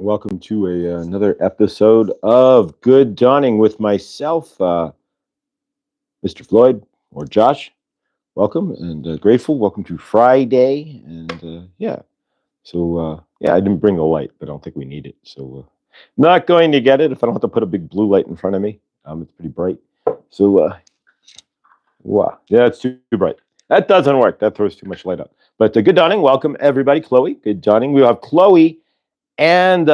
Welcome to another episode of Good Dawning with myself, Mr. Floyd or Josh. Welcome and grateful. Welcome to Friday, and I didn't bring a light, but I don't think we need it. So, not going to get it if I don't have to put a big blue light in front of me. It's pretty bright. So, wow, yeah, it's too bright. That doesn't work. That throws too much light up. But good dawning. Welcome everybody. Chloe. Good dawning. We have Chloe and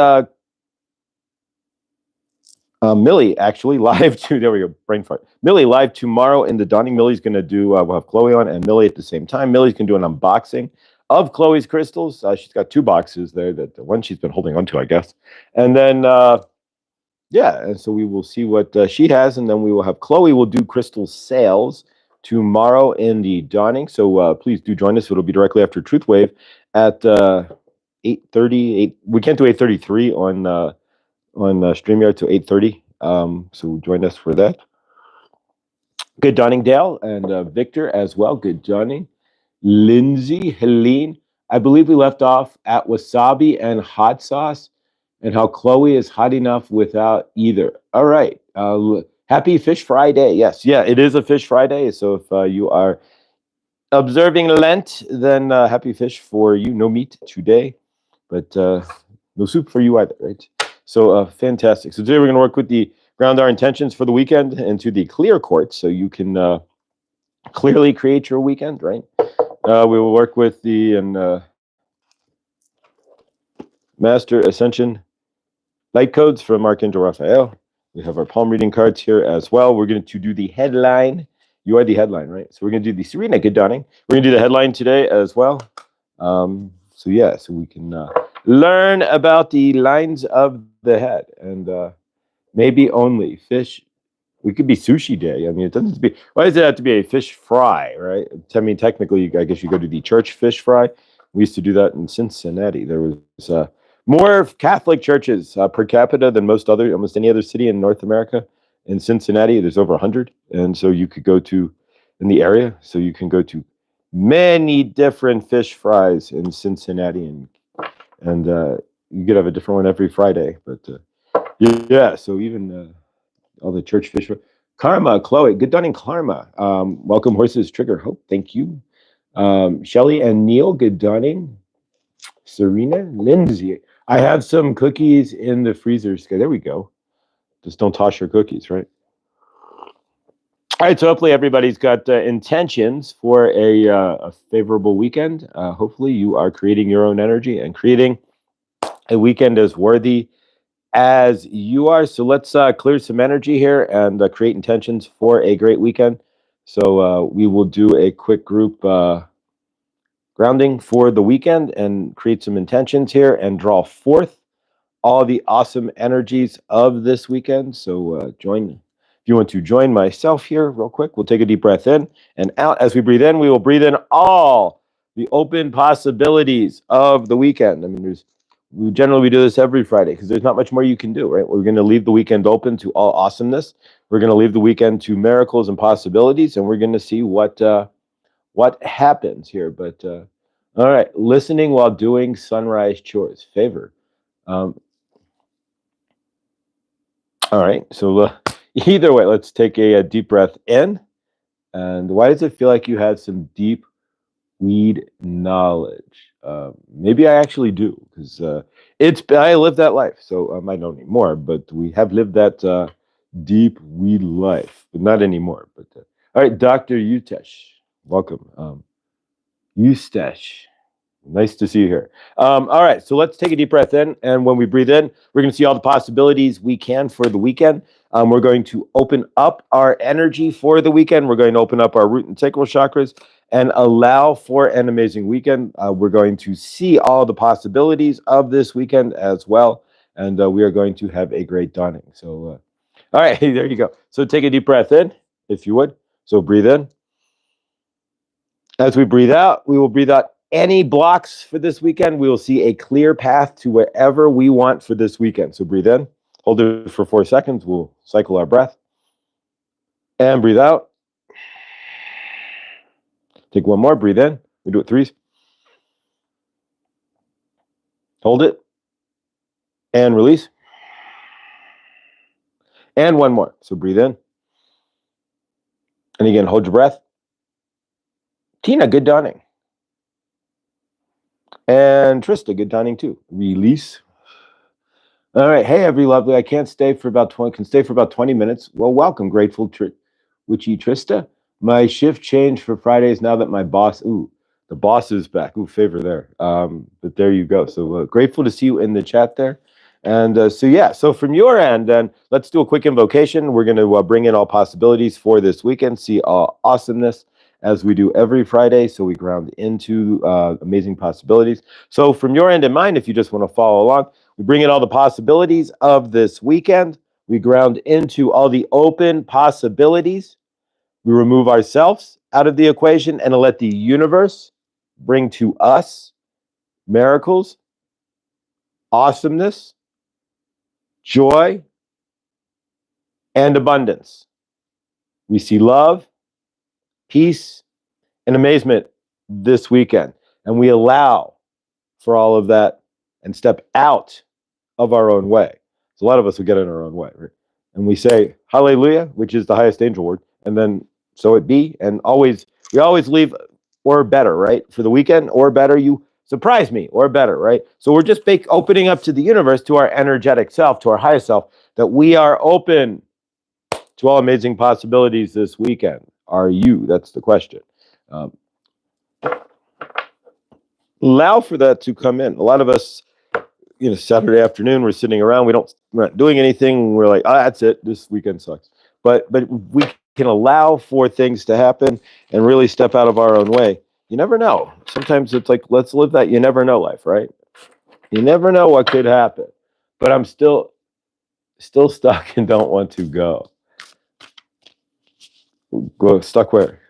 Millie actually live to there we go, brain fart. Millie live tomorrow in the dawning. Millie's gonna do we'll have Chloe on and Millie at the same time. Millie's gonna do an unboxing of Chloe's crystals. She's got two boxes there, that the one she's been holding onto, I guess. And then and so we will see what she has, and then we will have Chloe will do crystal sales tomorrow in the dawning. So please do join us. It'll be directly after Truth Wave at 8:30. We can't do 8:33 on StreamYard to 8:30. So join us for that. Good dawning, Dale, and Victor as well. Good dawning. Lindsay, Helene. I believe we left off at wasabi and hot sauce and how Chloe is hot enough without either. All right. Happy Fish Friday. Yes. Yeah, it is a Fish Friday. So if you are observing Lent, then happy fish for you. No meat today, but no soup for you either, right? So fantastic. So today we're going to work with the ground our intentions for the weekend into the clear quartz, so you can clearly create your weekend, right? We will work with the Master Ascension light codes from Archangel Raphael. We have our palm reading cards here as well. We're going to do the headline. You are the headline, right? So we're going to do the Serena. Good dawning. We're going to do the headline today as well. So we can learn about the lines of the head, and maybe only fish. We could be sushi day. I mean, it doesn't have to be. Why does it have to be a fish fry, right? I mean, technically, I guess you go to the church fish fry. We used to do that in Cincinnati. There was more Catholic churches per capita than almost any other city in North America. In Cincinnati, there's over 100, and so you could go to in the area. So you can go to many different fish fries in Cincinnati, and you could have a different one every Friday. But yeah, so even all the church fish. Karma, Chloe, good dawning, Karma. Welcome, Horses Trigger. Hope, thank you. Shelly and Neil, good dawning. Serena, Lindsay. I have some cookies in the freezer. There we go. Just don't toss your cookies, right? All right, so hopefully everybody's got intentions for a favorable weekend. Hopefully you are creating your own energy and creating a weekend as worthy as you are. So let's clear some energy here and create intentions for a great weekend. So we will do a quick group grounding for the weekend and create some intentions here and draw forth all the awesome energies of this weekend. So if you want to join myself here real quick, we'll take a deep breath in and out. As we breathe in, we will breathe in all the open possibilities of the weekend. I mean, we generally do this every Friday because there's not much more you can do, right? We're going to leave the weekend open to all awesomeness. We're going to leave the weekend to miracles and possibilities, and we're going to see what happens here. But all right, listening while doing sunrise chores, favor. All right, so either way, let's take a deep breath in. And why does it feel like you had some deep weed knowledge? Maybe I actually do, because I lived that life, so I don't anymore. But we have lived that deep weed life, but not anymore. But all right, Dr. Utesh, welcome. Eustache, nice to see you here. All right, so let's take a deep breath in, and when we breathe in, we're going to see all the possibilities we can for the weekend. We're going to open up our energy for the weekend. We're going to open up our root and sacral chakras and allow for an amazing weekend. We're going to see all the possibilities of this weekend as well, and we are going to have a great dawning. So, all right, there you go. So take a deep breath in, if you would. So breathe in. As we breathe out, we will breathe out any blocks for this weekend. We will see a clear path to wherever we want for this weekend. So breathe in, hold it for 4 seconds. We'll cycle our breath. And breathe out. Take one more, breathe in. We do it threes. Hold it. And release. And one more. So breathe in. And again, hold your breath. Tina, good dawning. And Trista, good dawning too. Release. All right. Hey, every lovely. I can't stay for about 20, can stay for about 20 minutes. Well, welcome, grateful Witchy Trista. My shift changed for Fridays now that my boss, the boss is back. Favor there. But there you go. So grateful to see you in the chat there. And so from your end, then let's do a quick invocation. We're going to bring in all possibilities for this weekend, see awesomeness as we do every Friday. So we ground into amazing possibilities. So from your end and mine, if you just want to follow along, we bring in all the possibilities of this weekend. We ground into all the open possibilities. We remove ourselves out of the equation and let the universe bring to us miracles, awesomeness, joy, and abundance. We see love, peace, and amazement this weekend. And we allow for all of that and step out of our own way. So a lot of us will get in our own way, right? And we say hallelujah, which is the highest angel word, and then so it be. And we always leave or better, right? For the weekend or better, you surprise me or better, right? So we're just opening up to the universe, to our energetic self, to our highest self, that we are open to all amazing possibilities this weekend. Are you? That's the question. Allow for that to come in. A lot of us, Saturday afternoon, we're sitting around, we're not doing anything. We're like, that's it. This weekend sucks. But we can allow for things to happen and really step out of our own way. You never know. Sometimes it's like, let's live that you never know life, right? You never know what could happen. But I'm still stuck and don't want to go. Go stuck where?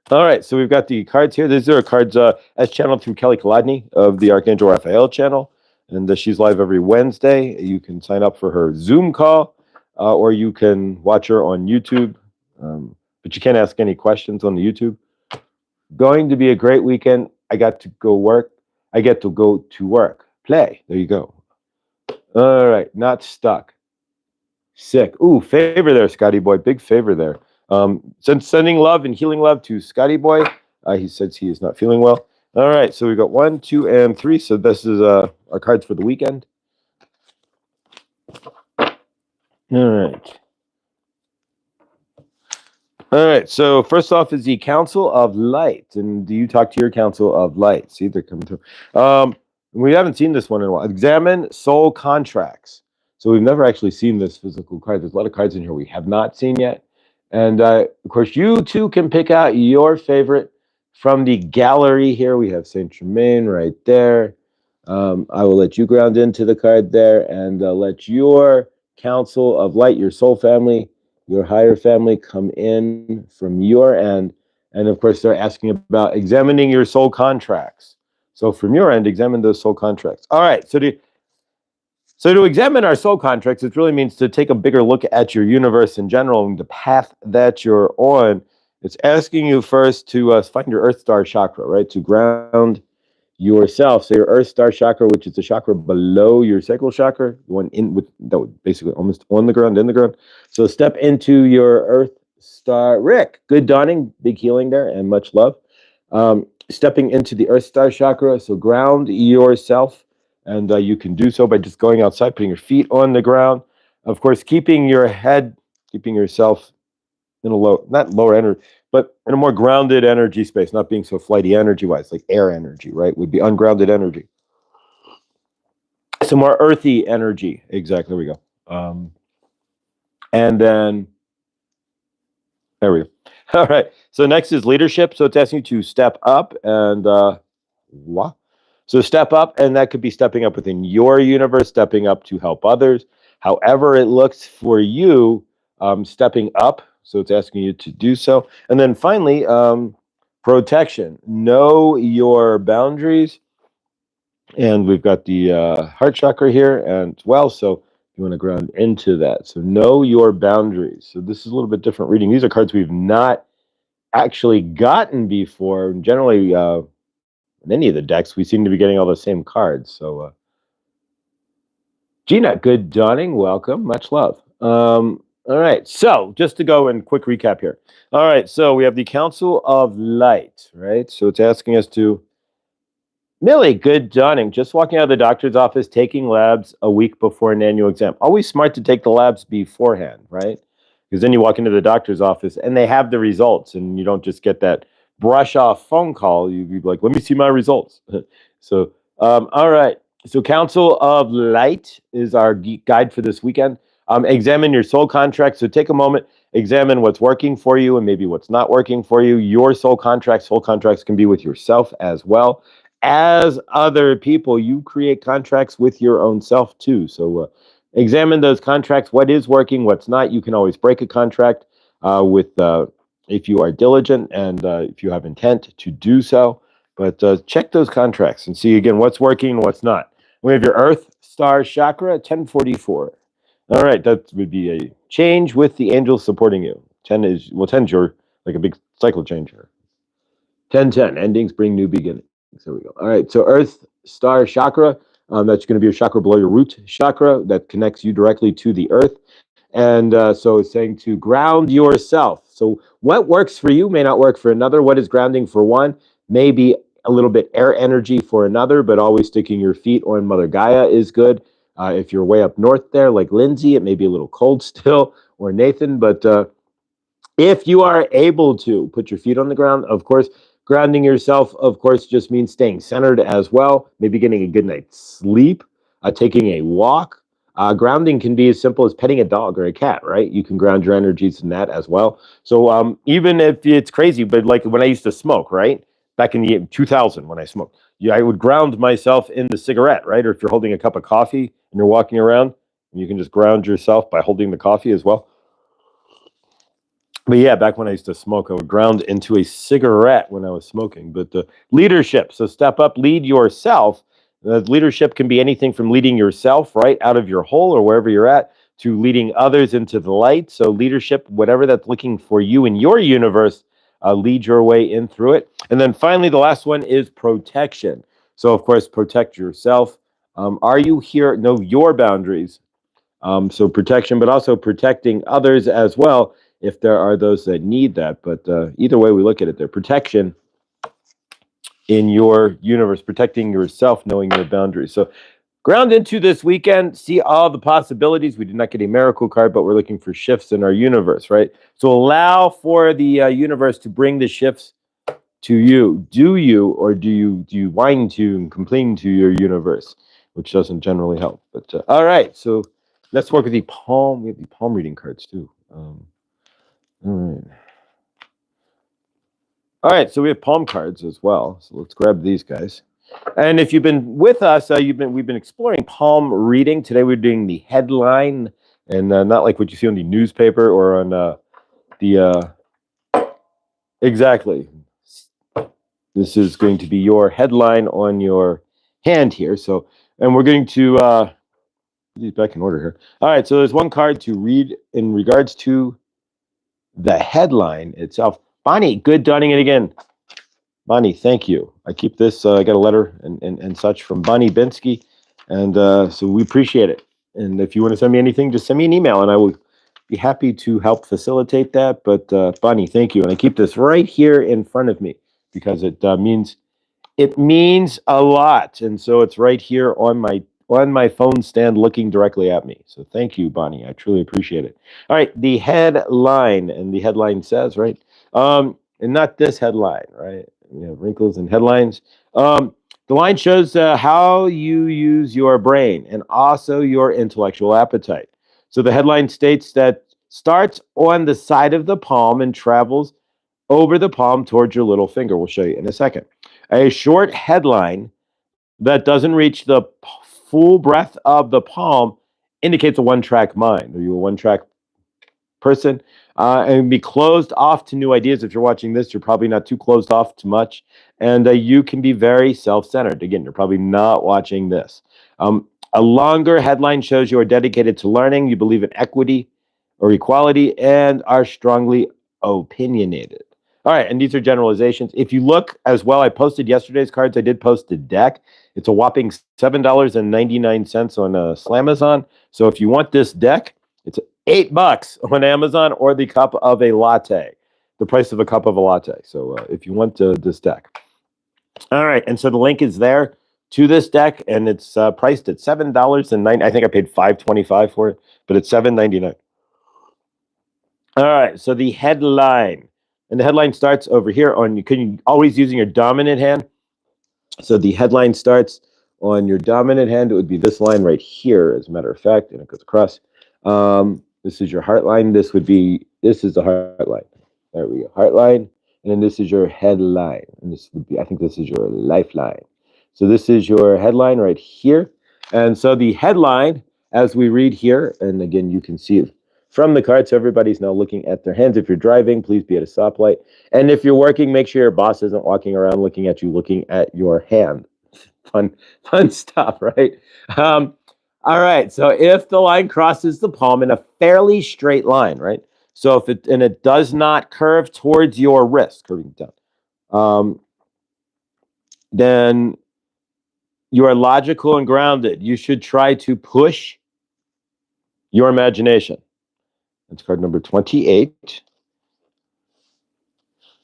All right, so we've got the cards here. These are cards as channeled through Kelly Kolodny of the Archangel Raphael channel. And she's live every Wednesday. You can sign up for her Zoom call, or you can watch her on YouTube. But you can't ask any questions on the YouTube. Going to be a great weekend. I got to go work. I get to go to work. Play. There you go. All right, not stuck. Sick. Favor there, Scotty boy. Big favor there. Sending love and healing love to Scotty boy. He says he is not feeling well. All right, so we got 1, 2, and 3. So this is our cards for the weekend. All right. All right, so first off is the Council of Light. And do you talk to your Council of Light? See, they're coming through. We haven't seen this one in a while. Examine soul contracts. So we've never actually seen this physical card. There's a lot of cards in here we have not seen yet. And of course, you too can pick out your favorite from the gallery here. We have Saint Germain right there. I will let you ground into the card there and let your Council of Light, your soul family, your higher family come in from your end. And of course, they're asking about examining your soul contracts. So from your end, examine those soul contracts. All right, so to examine our soul contracts, it really means to take a bigger look at your universe in general and the path that you're on. It's asking you first to find your Earth Star chakra, right? To ground yourself. So your Earth Star chakra, which is the chakra below your sacral chakra, the one that would basically almost on the ground, in the ground. So step into your Earth Star. Rick, good dawning, big healing there, and much love. Stepping into the Earth Star chakra, so ground yourself. And you can do so by just going outside, putting your feet on the ground. Of course, keeping yourself in a not lower energy, but in a more grounded energy space, not being so flighty energy-wise, like air energy, right? Would be ungrounded energy. Some more earthy energy. Exactly, there we go. And then, there we go. All right, so next is leadership. So it's asking you to step up and, So step up, and that could be stepping up within your universe, stepping up to help others. However it looks for you, stepping up. So it's asking you to do so. And then finally, protection. Know your boundaries. And we've got the heart chakra here and well. So you want to ground into that. So know your boundaries. So this is a little bit different reading. These are cards we've not actually gotten before. Generally, in any of the decks, we seem to be getting all the same cards. So Gina, good dawning. Welcome. Much love. All right. So just to go and quick recap here. All right. So we have the Council of Light, right? So it's asking us to Millie, good dawning. Just walking out of the doctor's office, taking labs a week before an annual exam. Always smart to take the labs beforehand, right? Because then you walk into the doctor's office and they have the results, and you don't just get that brush off phone call. You'd be like, "Let me see my results." So, all right. So, Council of Light is our guide for this weekend. Examine your soul contract. So, take a moment, examine what's working for you and maybe what's not working for you. Your soul contracts can be with yourself as well as other people. You create contracts with your own self too. So examine those contracts. What is working, what's not. You can always break a contract with if you are diligent and if you have intent to do so. But check those contracts and see again what's working and what's not. We have your Earth Star Chakra, 1044. All right, that would be a change with the angels supporting you. 10 is, well, 10 is your, like a big cycle changer. 1010, endings bring new beginnings. There we go. All right, so Earth Star Chakra, that's going to be your chakra below your root chakra that connects you directly to the earth. And so it's saying to ground yourself. So what works for you may not work for another. What is grounding for one may be a little bit air energy for another, but always sticking your feet on Mother Gaia is good. If you're way up north there, like Lindsay, it may be a little cold still, or Nathan, but if you are able to put your feet on the ground, of course, grounding yourself, of course, just means staying centered as well, maybe getting a good night's sleep, taking a walk. Grounding can be as simple as petting a dog or a cat, right? You can ground your energies in that as well. So even if it's crazy, but like when I used to smoke, right? Back in the 2000 when I smoked, yeah, I would ground myself in the cigarette, right? Or if you're holding a cup of coffee and you're walking around, you can just ground yourself by holding the coffee as well. But yeah, back when I used to smoke, I would ground into a cigarette when I was smoking. But leadership, so step up, lead yourself. Leadership can be anything from leading yourself right out of your hole or wherever you're at to leading others into the light. So leadership, whatever that's looking for you in your universe, lead your way in through it. And then finally, the last one is protection. So of course, protect yourself. Are you here? Know your boundaries. So protection, but also protecting others as well if there are those that need that. But either way we look at it, there protection in your universe, protecting yourself, knowing your boundaries. So ground into this weekend, see all the possibilities. We did not get a miracle card, but we're looking for shifts in our universe, right? So allow for the universe to bring the shifts to you. Do you whine to and complain to your universe, which doesn't generally help. But all right, so let's work with the palm. We have the palm reading cards too. All right. All right, so we have palm cards as well. So let's grab these guys. And if you've been with us, we've been exploring palm reading. Today we're doing the headline, and not like what you see on the newspaper or on the exactly. This is going to be your headline on your hand here. So, and we're going to these back in order here. All right, so there's one card to read in regards to the headline itself. Bonnie, good dawning it again. Bonnie, thank you. I keep this. I got a letter and such from Bonnie Binsky, and so we appreciate it. And if you want to send me anything, just send me an email, and I will be happy to help facilitate that. But Bonnie, thank you. And I keep this right here in front of me because it means a lot. And so it's right here on my phone stand looking directly at me. So thank you, Bonnie. I truly appreciate it. All right, the headline, and the headline says, right, and not this headline, right? We have wrinkles and headlines. The line shows how you use your brain and also your intellectual appetite. So the headline states that starts on the side of the palm and travels over the palm towards your little finger. We'll show you in a second. A short headline that doesn't reach the full breadth of the palm indicates a one-track mind. Are you a one-track person? And be closed off to new ideas. If you're watching this, you're probably not too closed off to much. And you can be very self-centered. Again, you're probably not watching this. A longer headline shows you are dedicated to learning, you believe in equity or equality, and are strongly opinionated. All right, and these are generalizations. If you look as well, I posted yesterday's cards. I did post a deck. It's a whopping $7.99 on Slamazon. So if you want this deck, it's $8 on Amazon, or the cup of a latte, the price of a cup of a latte. So if you want this deck. All right, and so the link is there to this deck, and it's priced at $7.09. I think I paid $5.25 for it, but it's $7.99. All right, so the headline, and the headline starts over here on. You can always using your dominant hand. So the headline starts on your dominant hand. It would be this line right here, as a matter of fact, and it goes across. This is your heart line. This is the heart line. There we go, heart line. And then this is your headline. And this would be, I think this is your lifeline. So this is your headline right here. And so the headline, as we read here, and again, you can see it from the card. So everybody's now looking at their hands. If you're driving, please be at a stoplight. And if you're working, make sure your boss isn't walking around looking at you, looking at your hand. Fun stuff, right? All right. So if the line crosses the palm in a fairly straight line, right? So if it does not curve towards your wrist, curving down, then you are logical and grounded. You should try to push your imagination. That's card number 28.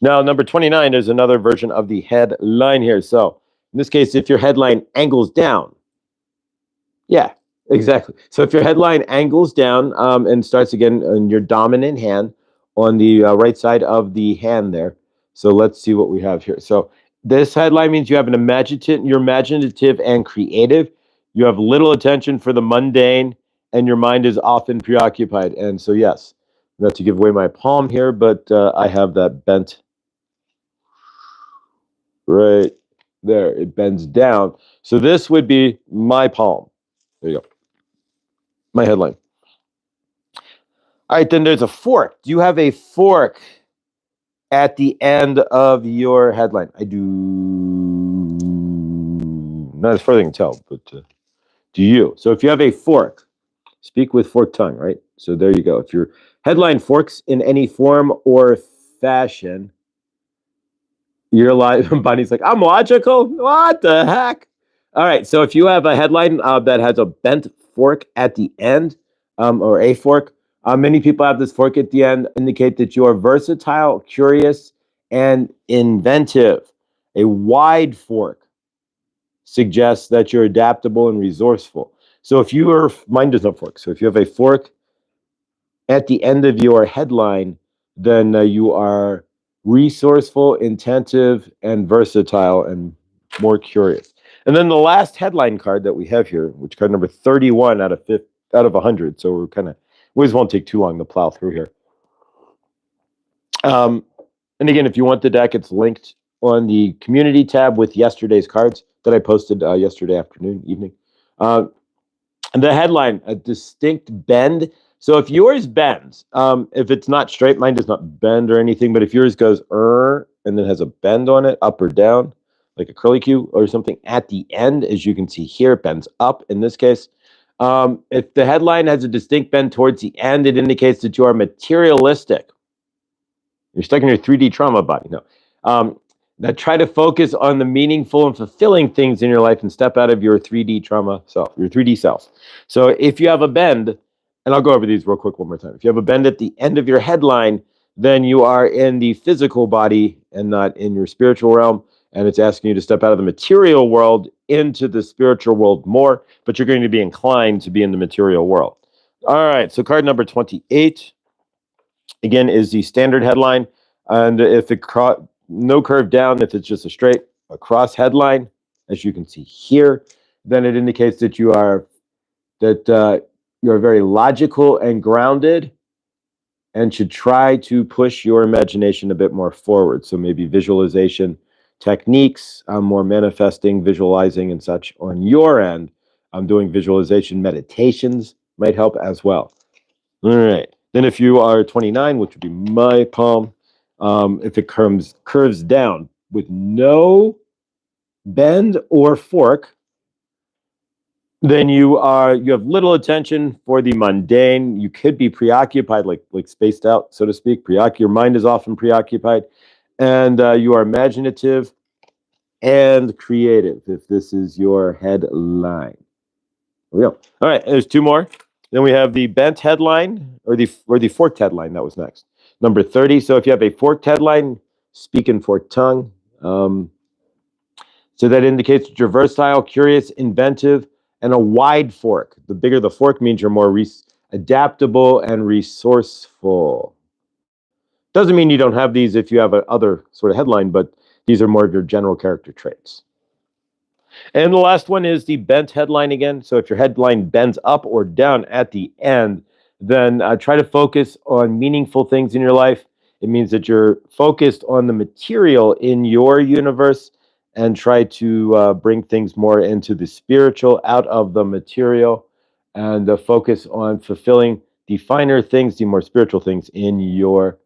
Now, number 29 is another version of the headline here. So in this case, if your headline angles down, yeah, exactly. So if your headline angles down and starts again on your dominant hand on the right side of the hand there. So let's see what we have here. So this headline means you have you're imaginative and creative. You have little attention for the mundane, and your mind is often preoccupied. And so, yes, not to give away my palm here, but I have that bent right there. It bends down. So this would be my palm. There you go. My headline. All right, then there's a fork. Do you have a fork at the end of your headline? I do. Not as far as I can tell, but do you? So if you have a fork, speak with forked tongue, right? So there you go. If your headline forks in any form or fashion, you're like, Bonnie's like, I'm logical? What the heck? All right, so if you have a headline that has a bent fork at the end, or a fork, many people have this fork at the end, indicate that you are versatile, curious, and inventive. A wide fork suggests that you're adaptable and resourceful. So if you are, mine does not fork. So if you have a fork at the end of your headline, then you are resourceful, attentive, and versatile, and more curious. And then the last headline card that we have here, which card number 31 out of 100. So we're kind of, always won't take too long to plow through here. And again, if you want the deck, it's linked on the community tab with yesterday's cards that I posted yesterday evening. And the headline, a distinct bend. So if yours bends, if it's not straight, mine does not bend or anything, but if yours goes and then has a bend on it, up or down, like a curly Q or something at the end, as you can see here, it bends up in this case. If the headline has a distinct bend towards the end, it indicates that you are materialistic. You're stuck in your 3D trauma body. No. That try to focus on the meaningful and fulfilling things in your life and step out of your 3D trauma self, your 3D self. So if you have a bend, and I'll go over these real quick one more time. If you have a bend at the end of your headline, then you are in the physical body and not in your spiritual realm. And it's asking you to step out of the material world into the spiritual world more, but you're going to be inclined to be in the material world. All right, so card number 28, again, is the standard headline. And if it no curve down, if it's just a straight across headline, as you can see here, then it indicates that you are very logical and grounded, and should try to push your imagination a bit more forward. So maybe visualization techniques, more manifesting, visualizing, and such on your end. Doing visualization meditations might help as well. All right. Then if you are 29, which would be my palm, if it curves down with no bend or fork, then you have little attention for the mundane. You could be preoccupied, like spaced out, so to speak. Your mind is often preoccupied, and you are imaginative and creative, if this is your headline. There we go. All right, there's two more. Then we have the bent headline or the forked headline. That was next. Number 30. So if you have a forked headline, speak in forked tongue. So that indicates that you're versatile, curious, inventive, and a wide fork. The bigger the fork means you're more adaptable and resourceful. Doesn't mean you don't have these if you have a other sort of headline, but these are more of your general character traits. And the last one is the bent headline again. So if your headline bends up or down at the end, then try to focus on meaningful things in your life. It means that you're focused on the material in your universe and try to bring things more into the spiritual out of the material and focus on fulfilling the finer things, the more spiritual things in your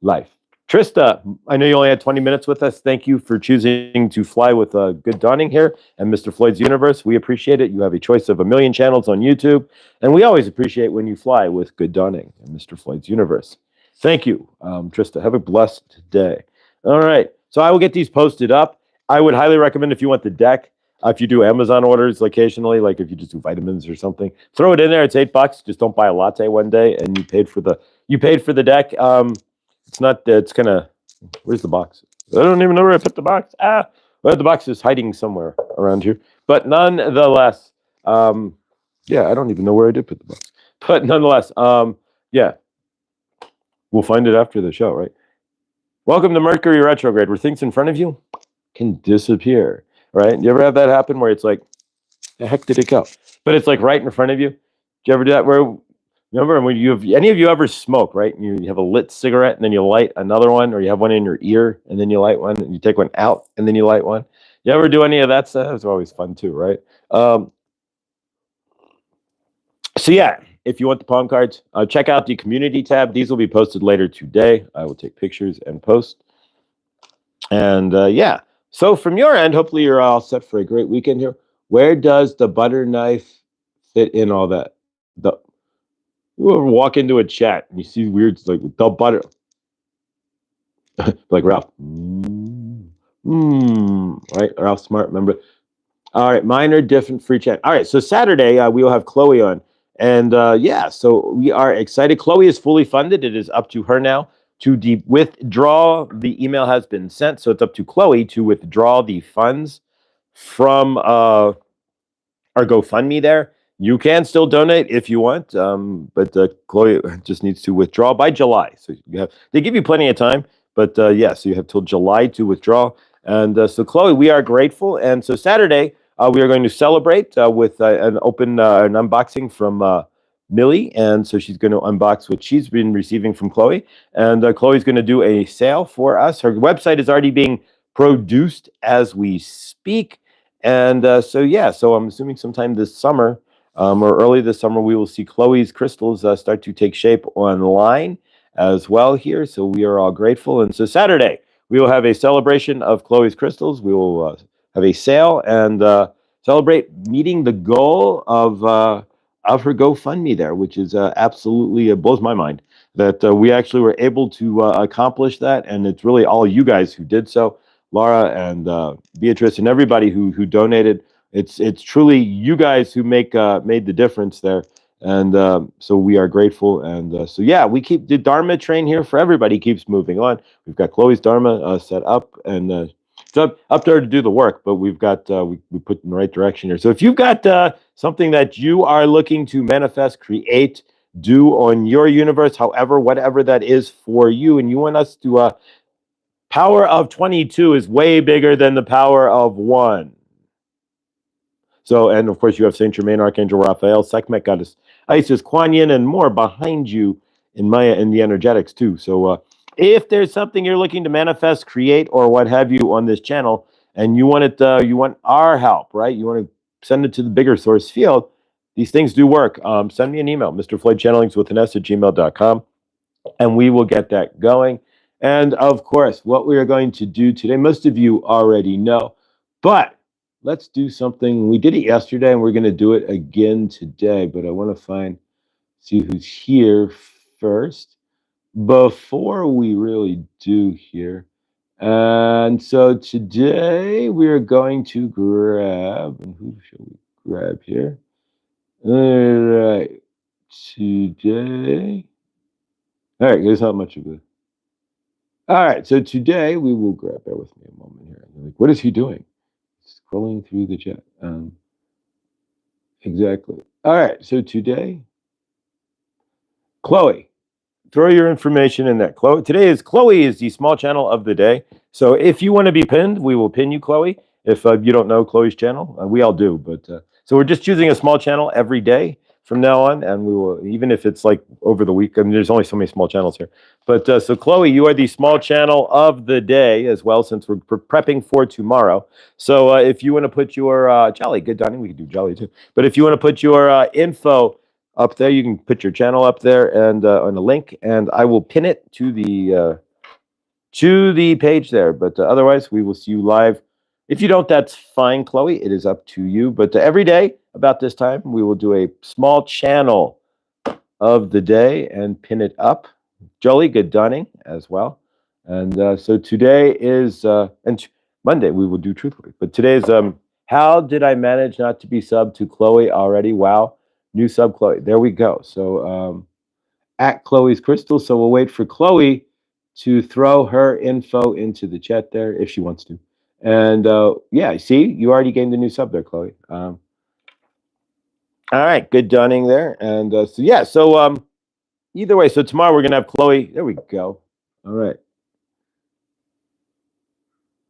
life. Trista, I know you only had 20 minutes with us. Thank you for choosing to fly with Good Dawning here and Mr. Floyd's Universe. We appreciate it. You have a choice of a million channels on YouTube, and we always appreciate when you fly with Good Dawning and Mr. Floyd's Universe. Thank you, Trista. Have a blessed day. All right, so I will get these posted up. I would highly recommend if you want the deck, if you do Amazon orders occasionally, like if you just do vitamins or something, throw it in there. It's $8. Just don't buy a latte one day, and you paid for the deck. It's not. It's kind of. Where's the box? I don't even know where I put the box. Well, the box is hiding somewhere around here. But nonetheless, yeah, I don't even know where I did put the box. But nonetheless, yeah, we'll find it after the show, right? Welcome to Mercury retrograde, where things in front of you can disappear, right? You ever have that happen where it's like, the heck did it go? But it's like right in front of you. Did you ever do that? Where remember when any of you ever smoke, right? And you have a lit cigarette and then you light another one, or you have one in your ear and then you light one, and you take one out and then you light one. You ever do any of that stuff? It's always fun too, right? So yeah, if you want the palm cards, check out the community tab. These will be posted later today. I will take pictures and post. And yeah, so from your end, hopefully you're all set for a great weekend here. Where does the butter knife fit in all that? You ever walk into a chat and you see weird like the butter, like Ralph, right? Ralph Smart, remember? All right, mine are different free chat. All right, so Saturday we will have Chloe on, and yeah, so we are excited. Chloe is fully funded. It is up to her now to withdraw. The email has been sent, so it's up to Chloe to withdraw the funds from our GoFundMe there. You can still donate if you want, but Chloe just needs to withdraw by July. So they give you plenty of time, but yeah, so you have till July to withdraw. And so Chloe, we are grateful. And so Saturday, we are going to celebrate with an unboxing from Millie. And so she's going to unbox what she's been receiving from Chloe. And Chloe's going to do a sale for us. Her website is already being produced as we speak. And so, yeah, so I'm assuming sometime this summer or early this summer, we will see Chloe's crystals start to take shape online as well here. So we are all grateful. And so Saturday, we will have a celebration of Chloe's crystals. We will have a sale and celebrate meeting the goal of her GoFundMe there, which is absolutely blows my mind that we actually were able to accomplish that. And it's really all you guys who did so. Laura and Beatrice and everybody who donated. It's truly you guys who made the difference there, and so we are grateful. And so yeah, we keep the Dharma train here for everybody keeps moving on. We've got Chloe's Dharma set up, and it's up to her to do the work, but we've got we put in the right direction here. So if you've got something that you are looking to manifest, create, do on your universe, however, whatever that is for you, and you want us to power of 22 is way bigger than the power of 1. So, and of course, you have Saint Germain, Archangel Raphael, Sekhmet, Goddess Isis, Kuan Yin, and more behind you in Maya and the energetics too. So, if there's something you're looking to manifest, create, or what have you on this channel, and you want it, you want our help, right? You want to send it to the bigger source field. These things do work. Send me an email, Mr. Floyd Channelings with an S at gmail.com, and we will get that going. And of course, what we are going to do today, most of you already know, but let's do something. We did it yesterday and we're going to do it again today, but I want to see who's here first before we really do here. And so today we are going to grab, and who shall we grab here? All right, today. All right, there's not much of a. All right, so today we will grab. Bear with me a moment here. Like, what is he doing? Scrolling through the chat. Exactly. All right, so today, Chloe. Throw your information in there. Chloe is the small channel of the day. So if you want to be pinned, we will pin you, Chloe. If you don't know Chloe's channel, we all do. But so we're just choosing a small channel every day from now on, and we will, even if it's like over the week. I mean, there's only so many small channels here. But so Chloe, you are the small channel of the day as well, since we're prepping for tomorrow. So if you want to put your Jolly, good Donnie, we can do Jolly too. But if you want to put your info up there, you can put your channel up there and on a link, and I will pin it to the page there. But otherwise, we will see you live. If you don't, that's fine, Chloe. It is up to you. But every day about this time, we will do a small channel of the day and pin it up. Jolly, good dunning as well. And so today is Monday. We will do truthfully. But today is how did I manage not to be subbed to Chloe already? Wow. New sub Chloe. There we go. So at Chloe's Crystal. So we'll wait for Chloe to throw her info into the chat there if she wants to. And yeah, see, you already gained a new sub there, Chloe. All right, good dunning there. And so yeah, so either way, so tomorrow we're gonna have Chloe. There we go. All right.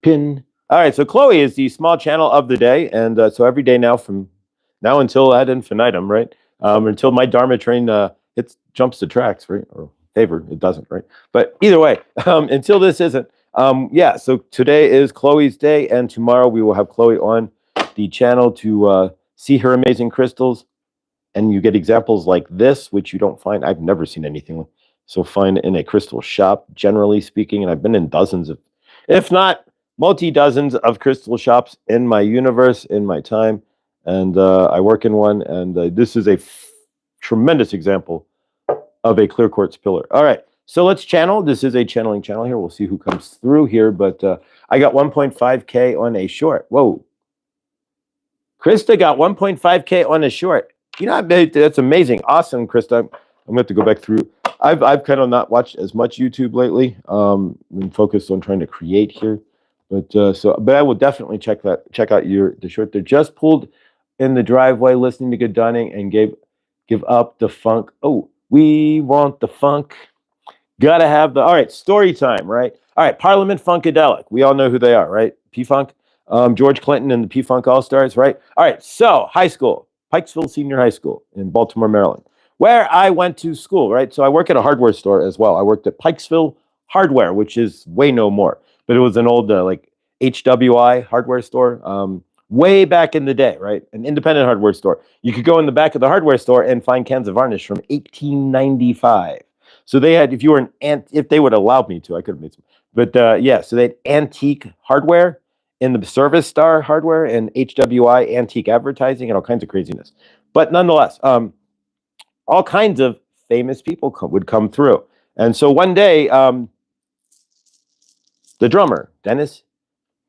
Pin. All right, so Chloe is the small channel of the day, and so every day now from now until ad infinitum, right? Until my Dharma train it jumps the tracks, right? Or favor, it doesn't, right? But either way, until this isn't, yeah. So today is Chloe's day, and tomorrow we will have Chloe on the channel to see her amazing crystals, and you get examples like this, which you don't find. I've never seen anything so fine in a crystal shop, generally speaking, and I've been in dozens of, if not multi-dozens of crystal shops in my universe, in my time, and I work in one, and this is a tremendous example of a clear quartz pillar. All right, so let's channel. This is a channeling channel here. We'll see who comes through here, but I got 1.5K on a short. Whoa. Krista got 1.5K on a short. You know, that's amazing. Awesome, Krista. I'm going to have to go back through. I've kind of not watched as much YouTube lately. Been focused on trying to create here. But but I will definitely check out the short there. Just pulled in the driveway, listening to Good Dunning, and give up the funk. Oh, we want the funk. Gotta have the. All right, story time, right? All right, Parliament Funkadelic. We all know who they are, right? P-Funk, George Clinton and the P-Funk All-Stars, right? All right, so high school, Pikesville Senior High School in Baltimore, Maryland, where I went to school, right? So I work at a hardware store as well. I worked at Pikesville Hardware, which is way no more, but it was an old like HWI hardware store way back in the day, right? An independent hardware store. You could go in the back of the hardware store and find cans of varnish from 1895. So they had, if you were if they would allow me to, I could have made some. But yeah, so they had antique hardware in the Service Star hardware and HWI antique advertising and all kinds of craziness. But nonetheless, all kinds of famous people would come through. And so one day, the drummer, Dennis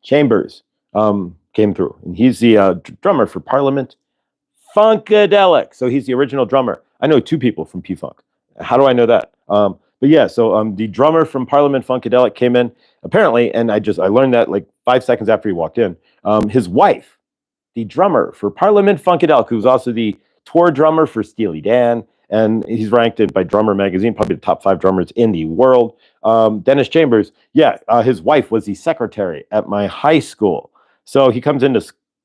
Chambers, came through. And he's the drummer for Parliament Funkadelic. So he's the original drummer. I know two people from P-Funk. How do I know that? But yeah, so the drummer from Parliament Funkadelic came in, apparently, and I learned that like 5 seconds after he walked in. His wife, the drummer for Parliament Funkadelic, who was also the tour drummer for Steely Dan, and he's ranked by Drummer Magazine, probably the top 5 drummers in the world. Dennis Chambers, yeah, his wife was the secretary at my high school. So he comes into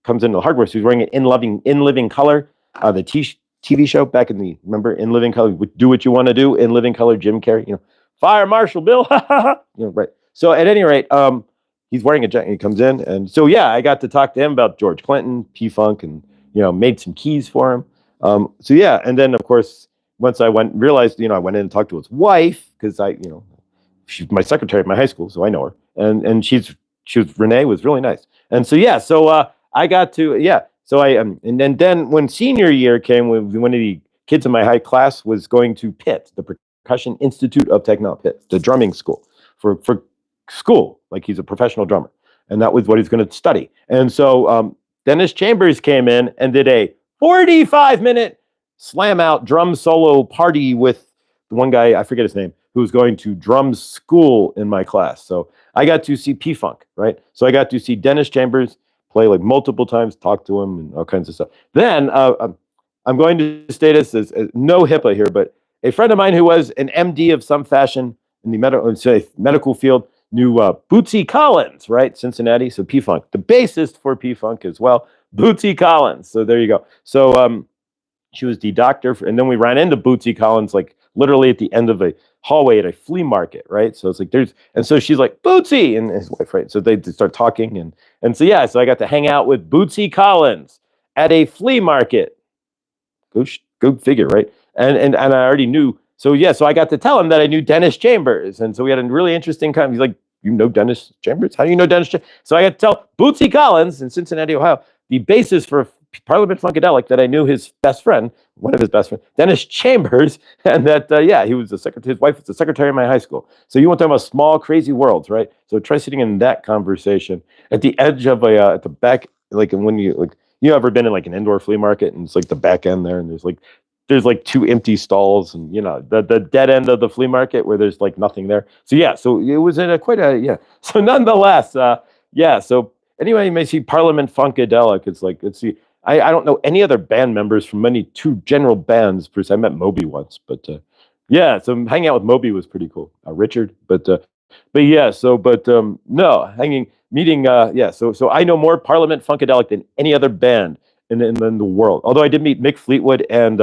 the hardware. So he's wearing it in Living Color, the TV show back in the, remember, In Living Color, Do What You Want to Do, In Living Color, Jim Carrey, Fire Marshal Bill, right. So at any rate, he's wearing a jacket. He comes in, and so yeah, I got to talk to him about George Clinton, P-Funk, and made some keys for him. So yeah, and then of course once I realized, I went in and talked to his wife because she's my secretary at my high school, so I know her, and Renee was really nice, and so yeah, so I got to So and then when senior year came, one of the kids in my high class was going to Pitt, the Percussion Institute of Technology, Pitt, the drumming school for school, like he's a professional drummer, and that was what he's going to study. And so Dennis Chambers came in and did a 45-minute slam out drum solo party with the one guy, I forget his name, who was going to drum school in my class. So I got to see P-Funk, right? So I got to see Dennis Chambers play like multiple times, talk to him and all kinds of stuff. Then I'm going to state this as no HIPAA here, but a friend of mine who was an MD of some fashion in the medical field knew Bootsy Collins, right? Cincinnati. So P-Funk, the bassist for P-Funk as well, Bootsy Collins. So there you go. So she was the doctor, and then we ran into Bootsy Collins like literally at the end of a hallway at a flea market, right? So it's like and so she's like Bootsy and his wife, right? So they start talking, and so yeah, so I got to hang out with Bootsy Collins at a flea market. Go figure, right? And I already knew. So yeah, so I got to tell him that I knew Dennis Chambers, and so we had a really interesting kind. He's like, "You know Dennis Chambers? How do you know Dennis Chambers?" So I got to tell Bootsy Collins in Cincinnati, Ohio, the bassist for Parliament Funkadelic, that I knew his best friend, one of his best friends, Dennis Chambers, and that yeah, he was the secretary. His wife was the secretary in my high school. So you want to talk about small, crazy worlds, right? So try sitting in that conversation at the edge of at the back, like when you ever been in like an indoor flea market and it's like the back end there, and there's like two empty stalls, and the dead end of the flea market where there's like nothing there. So yeah, so it was in quite a yeah. So nonetheless, yeah. So anyway, you may see Parliament Funkadelic. It's like, let's see. I don't know any other band members from any two general bands. Bruce, I met Moby once, but yeah. So hanging out with Moby was pretty cool. Richard, but yeah. So no, meeting. Yeah. So I know more Parliament Funkadelic than any other band in the world. Although I did meet Mick Fleetwood and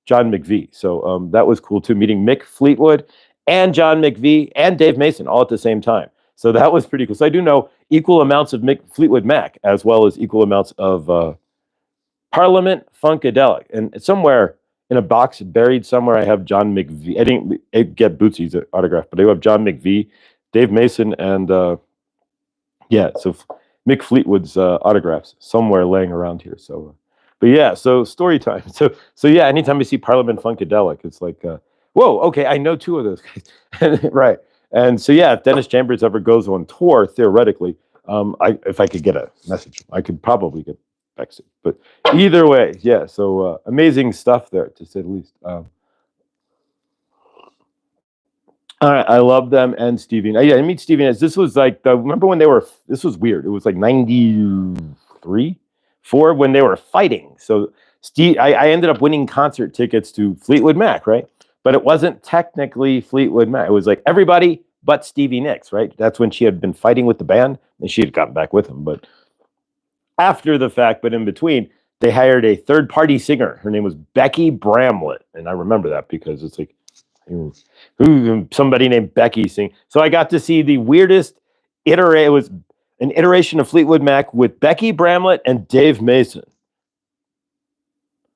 John McVie. So that was cool too, meeting Mick Fleetwood and John McVie and Dave Mason all at the same time. So that was pretty cool. So I do know equal amounts of Mick Fleetwood Mac as well as equal amounts of Parliament Funkadelic. And somewhere in a box buried somewhere, I have John McVie. I didn't get Bootsy's autograph, but I have John McVie, Dave Mason, and yeah, so Mick Fleetwood's autographs somewhere laying around here. So, but yeah, so story time. So yeah, anytime I see Parliament Funkadelic, it's like, whoa, okay, I know two of those guys, right? And so yeah, if Dennis Chambers ever goes on tour, theoretically, if I could get a message, I could probably get backstage. But either way, yeah. So amazing stuff there, to say the least. All right, I love them and Stevie. Yeah, I meet Stevie. This was like remember when they were? This was weird. It was like 93, 4 when they were fighting. So I ended up winning concert tickets to Fleetwood Mac, right? But it wasn't technically Fleetwood Mac. It was like everybody but Stevie Nicks, right? That's when she had been fighting with the band, and she had gotten back with them. But after the fact, but in between, they hired a third-party singer. Her name was Becky Bramlett, and I remember that because it's like, who somebody named Becky sing. So I got to see the weirdest it was an iteration of Fleetwood Mac with Becky Bramlett and Dave Mason.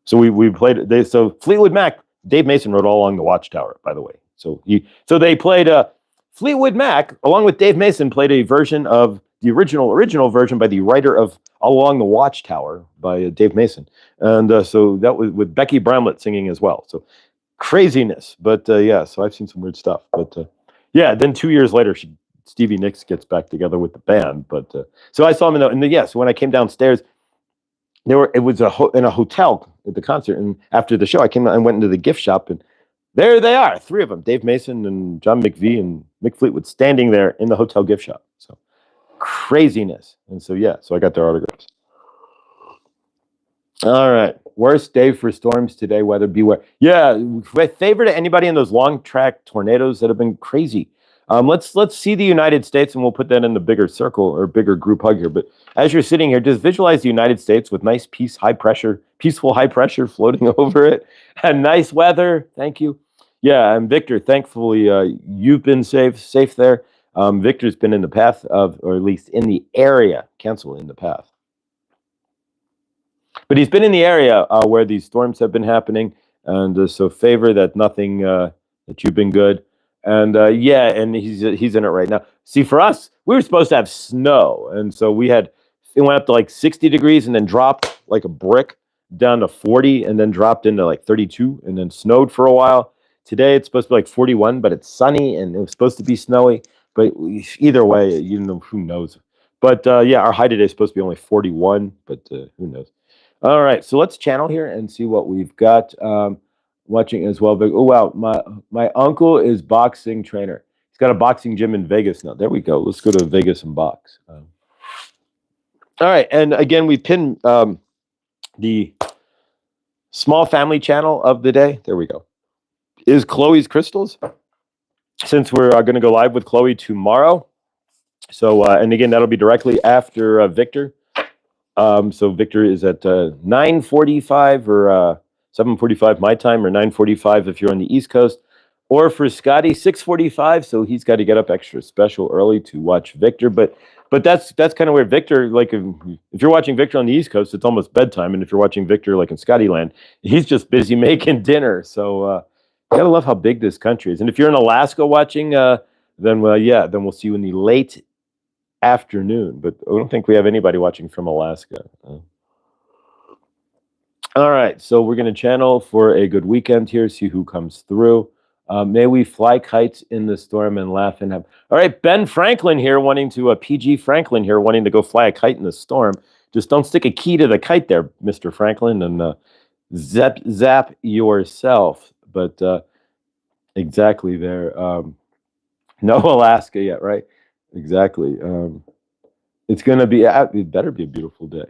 So we played so Fleetwood Mac, Dave Mason wrote All Along the Watchtower, by the way. So they played Fleetwood Mac along with Dave Mason played a version of the original version by the writer of All Along the Watchtower by Dave Mason. And so that was with Becky Bramlett singing as well. So craziness, but yeah, so I've seen some weird stuff, but yeah, then 2 years later, Stevie Nicks gets back together with the band, but so I saw him so when I came downstairs, it was in a hotel at the concert, and after the show, I came out and went into the gift shop, and there they are, 3 of them, Dave Mason and John McVie and Mick Fleetwood, standing there in the hotel gift shop. So craziness, and so yeah, so I got their autographs. All right. Worst day for storms today. Weather beware. Yeah. Favor to anybody in those long track tornadoes that have been crazy. Let's see the United States, and we'll put that in the bigger circle or bigger group hug here. But as you're sitting here, just visualize the United States with nice peaceful high pressure floating over it, and nice weather. Thank you. Yeah. And Victor, thankfully, you've been safe there. Victor's been in the path of, or at least in the area, cancel in the path. But he's been in the area where these storms have been happening, and so favor that nothing that you've been good, and yeah, and he's in it right now. See, for us, we were supposed to have snow, and so it went up to like 60 degrees, and then dropped like a brick down to 40, and then dropped into like 32, and then snowed for a while. Today it's supposed to be like 41, but it's sunny, and it was supposed to be snowy. Craziness. And so yeah, so I've seen some weird stuff, but yeah, so But either way, you know, who knows? But yeah, our high today is supposed to be only 41, but who knows? All right, so let's channel here and see what we've got. Watching as well. Oh wow, my uncle is boxing trainer. He's got a boxing gym in Vegas now. There we go. Let's go to Vegas and box. All right, and again, we pinned the small family channel of the day. There we go. Is Chloe's crystals? Since we're going to go live with Chloe tomorrow. So, and again, that'll be directly after Victor. So Victor is at 9:45 or 7:45 my time, or 9:45 if you're on the East Coast. Or for Scotty, 6:45. So he's got to get up extra special early to watch Victor. But that's kind of where Victor, like if you're watching Victor on the East Coast, it's almost bedtime. And if you're watching Victor like in Scotty land, he's just busy making dinner. So you gotta love how big this country is. And if you're in Alaska watching, then we'll see you in the late afternoon. But I don't think we have anybody watching from Alaska. All right, so we're going to channel for a good weekend here, see who comes through. May we fly kites in the storm and laugh and have. All right, Ben Franklin here wanting to, PG Franklin here wanting to go fly a kite in the storm. Just don't stick a key to the kite there, Mr. Franklin, and zap yourself. But exactly there. No Alaska yet, right? Exactly. It's going to be, it better be a beautiful day.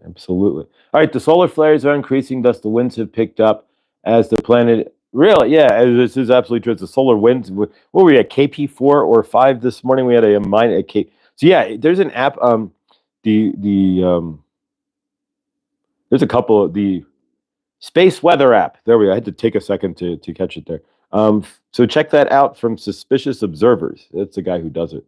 Absolutely. All right, the solar flares are increasing, thus the winds have picked up as the planet. Really, yeah, this is absolutely true. It's the solar winds. What were we at, KP4 or 5 this morning? We had a mine at K. So yeah, there's an app. There's a couple of the space weather app. There we go. I had to take a second to catch it there. So check that out from Suspicious Observers. That's the guy who does it.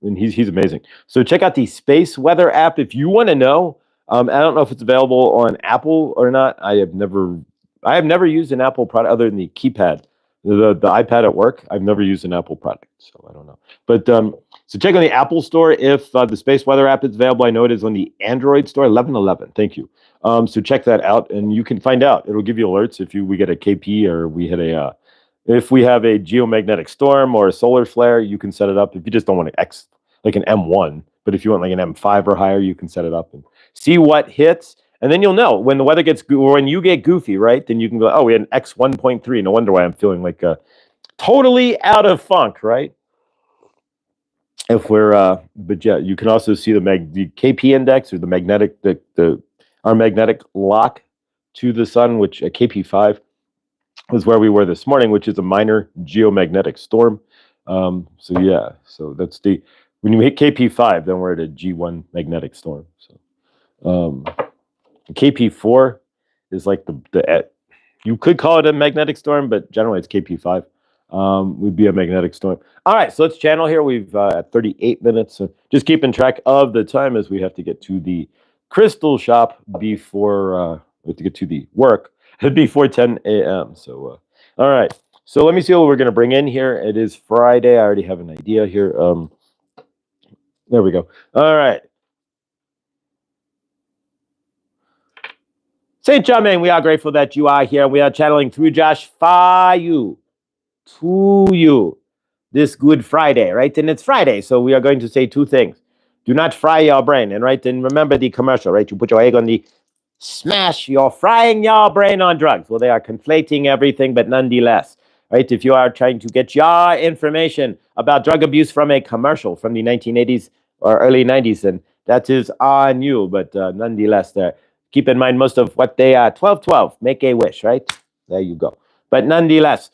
And he's amazing. So check out the space weather app if you want to know. I don't know if it's available on Apple or not. I have never used an Apple product other than the keypad, the iPad at work. I've never used an Apple product, so I don't know. But so check on the Apple store if the space weather app is available. I know it is on the Android store. 1111. Thank you. So check that out, and you can find out. It'll give you alerts if we get a KP or we hit a. If we have a geomagnetic storm or a solar flare, you can set it up. If you just don't want an like an M1, but if you want like an M5 or higher, you can set it up and see what hits. And then you'll know when the weather gets, when you get goofy, right? Then you can go, oh, we had an X 1.3. No wonder why I'm feeling like totally out of funk, right? If we're, but yeah, you can also see the KP index or the magnetic, our magnetic lock to the sun, which at KP5 was where we were this morning, which is a minor geomagnetic storm. So yeah, so that's when you hit KP5, then we're at a G1 magnetic storm. So KP4 is like you could call it a magnetic storm, but generally it's KP5. Would be a magnetic storm. All right, so let's channel here. We've at 38 minutes. So just keeping track of the time as we have to get to the crystal shop before we have to get to the work before 10 a.m. So all right. So let me see what we're going to bring in here. It is Friday. I already have an idea here. There we go. All right. Saint Germain, we are grateful that you are here. We are channeling through Josh for you, to you, this Good Friday, right? And it's Friday, so we are going to say two things. Do not fry your brain, and right, and remember the commercial, right? You put your egg on the smash, you're frying your brain on drugs. Well, they are conflating everything, but nonetheless, right? If you are trying to get your information about drug abuse from a commercial from the 1980s or early 90s, then that is on you. But nonetheless, keep in mind most of what they are. 1212, make a wish, right? There you go. But nonetheless,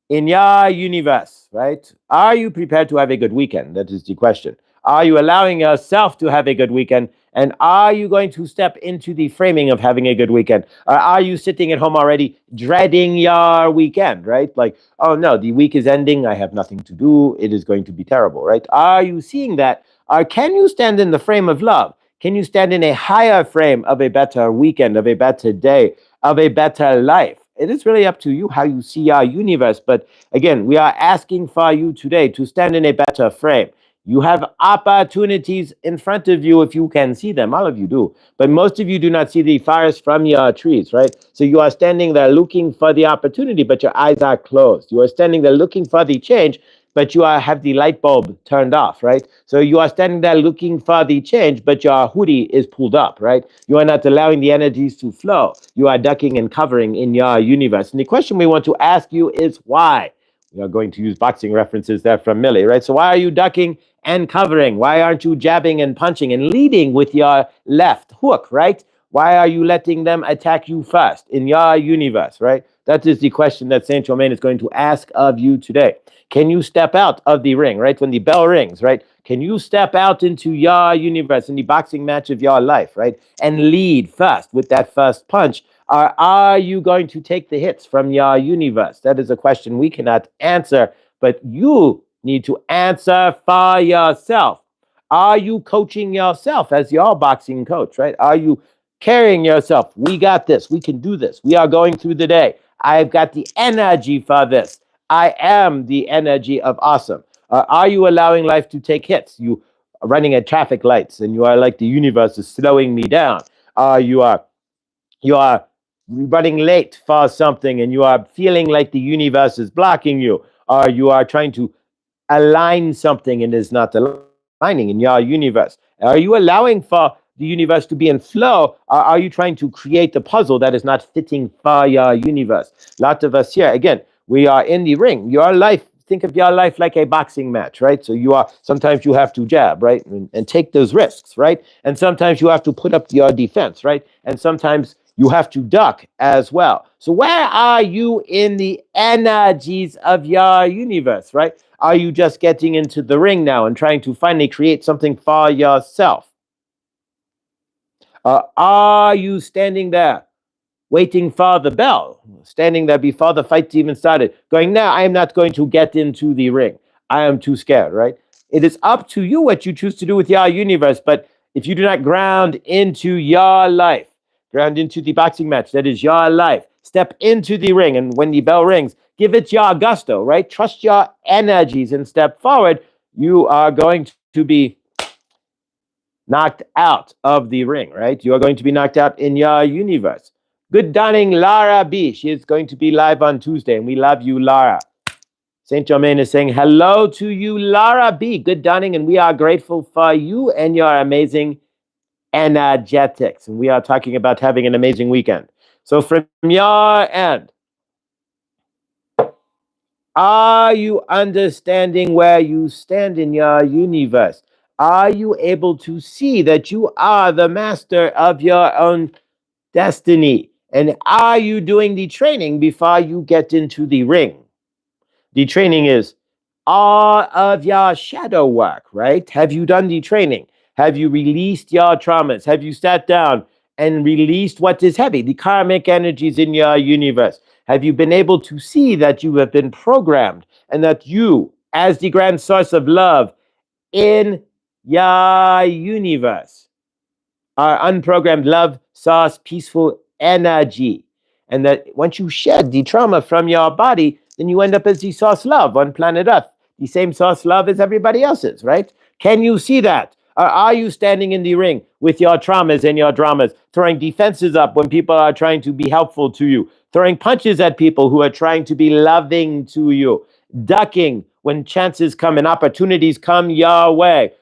in your universe, right? Are you prepared to have a good weekend? That is the question. Are you allowing yourself to have a good weekend? And are you going to step into the framing of having a good weekend? Or are you sitting at home already dreading your weekend, right? Like, oh no, the week is ending. I have nothing to do. It is going to be terrible, right? Are you seeing that? Or can you stand in the frame of love? Can you stand in a higher frame of a better weekend, of a better day, of a better life? It is really up to you how you see our universe. But again, we are asking for you today to stand in a better frame. You have opportunities in front of you if you can see them. All of you do. But most of you do not see the forest from your trees, right? So you are standing there looking for the opportunity, but your eyes are closed. You are standing there looking for the change, but you have the light bulb turned off, right? So you are standing there looking for the change, but your hoodie is pulled up, right? You are not allowing the energies to flow. You are ducking and covering in your universe. And the question we want to ask you is why? We are going to use boxing references there from Millie, right? So why are you ducking and covering? Why aren't you jabbing and punching and leading with your left hook, right? Why are you letting them attack you first in your universe, right? That is the question that Saint Germain is going to ask of you today. Can you step out of the ring, right? When the bell rings, right? Can you step out into your universe in the boxing match of your life, right? And lead first with that first punch? Or are you going to take the hits from your universe? That is a question we cannot answer, but you need to answer for yourself. Are you coaching yourself as your boxing coach, right? Are you carrying yourself? We got this. We can do this. We are going through the day. I've got the energy for this. I am the energy of awesome. Are you allowing life to take hits? You are running at traffic lights and you are like the universe is slowing me down. You are running late for something and you are feeling like the universe is blocking you. Or you are trying to align something and is not aligning in your universe. Are you allowing for the universe to be in flow? Or are you trying to create a puzzle that is not fitting for your universe? A lot of us here, again, we are in the ring. Your life, think of your life like a boxing match, right? So sometimes you have to jab, right? And take those risks, right? And sometimes you have to put up your defense, right? And sometimes you have to duck as well. So where are you in the energies of your universe, right? Are you just getting into the ring now and trying to finally create something for yourself? Are you standing there waiting for the bell, standing there before the fight even started, going, no, I am not going to get into the ring. I am too scared, right? It is up to you what you choose to do with your universe, but if you do not ground into your life, ground into the boxing match, that is your life, step into the ring, and when the bell rings, give it your gusto, right? Trust your energies and step forward. You are going to be knocked out of the ring, right? You are going to be knocked out in your universe. Good dawning, Lara B. She is going to be live on Tuesday, and we love you, Lara. Saint Germain is saying hello to you, Lara B. Good dawning, and we are grateful for you and your amazing energetics. And we are talking about having an amazing weekend. So from your end, are you understanding where you stand in your universe? Are you able to see that you are the master of your own destiny? And are you doing the training before you get into the ring? The training is all of your shadow work, right? Have you done the training? Have you released your traumas? Have you sat down and released what is heavy, the karmic energies in your universe? Have you been able to see that you have been programmed and that you, as the grand source of love in your universe, are unprogrammed love, source, peaceful energy? And that once you shed the trauma from your body, then you end up as the source love on planet Earth, the same source love as everybody else's, right? Can you see that? Or are you standing in the ring with your traumas and your dramas, throwing defenses up when people are trying to be helpful to you, throwing punches at people who are trying to be loving to you, ducking when chances come and opportunities come your way?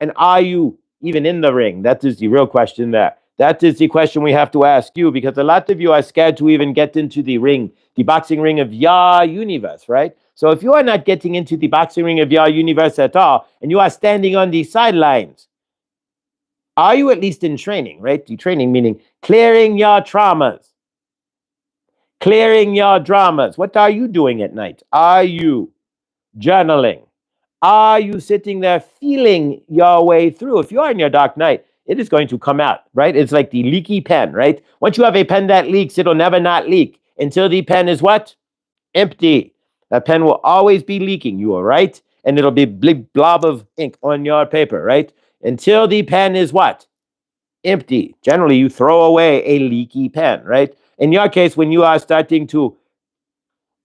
And are you even in the ring? That is the real question there. That is the question we have to ask you, because a lot of you are scared to even get into the ring, the boxing ring of your universe, right? So if you are not getting into the boxing ring of your universe at all, and you are standing on the sidelines, are you at least in training, right? The training meaning clearing your traumas, clearing your dramas. What are you doing at night? Are you journaling? Are you sitting there feeling your way through? If you are in your dark night, it is going to come out, right? It's like the leaky pen, right? Once you have a pen that leaks, it'll never not leak until the pen is what? Empty. That pen will always be leaking. You are right. And it'll be a big blob of ink on your paper, right? Until the pen is what? Empty. Generally, you throw away a leaky pen, right? In your case, when you are starting to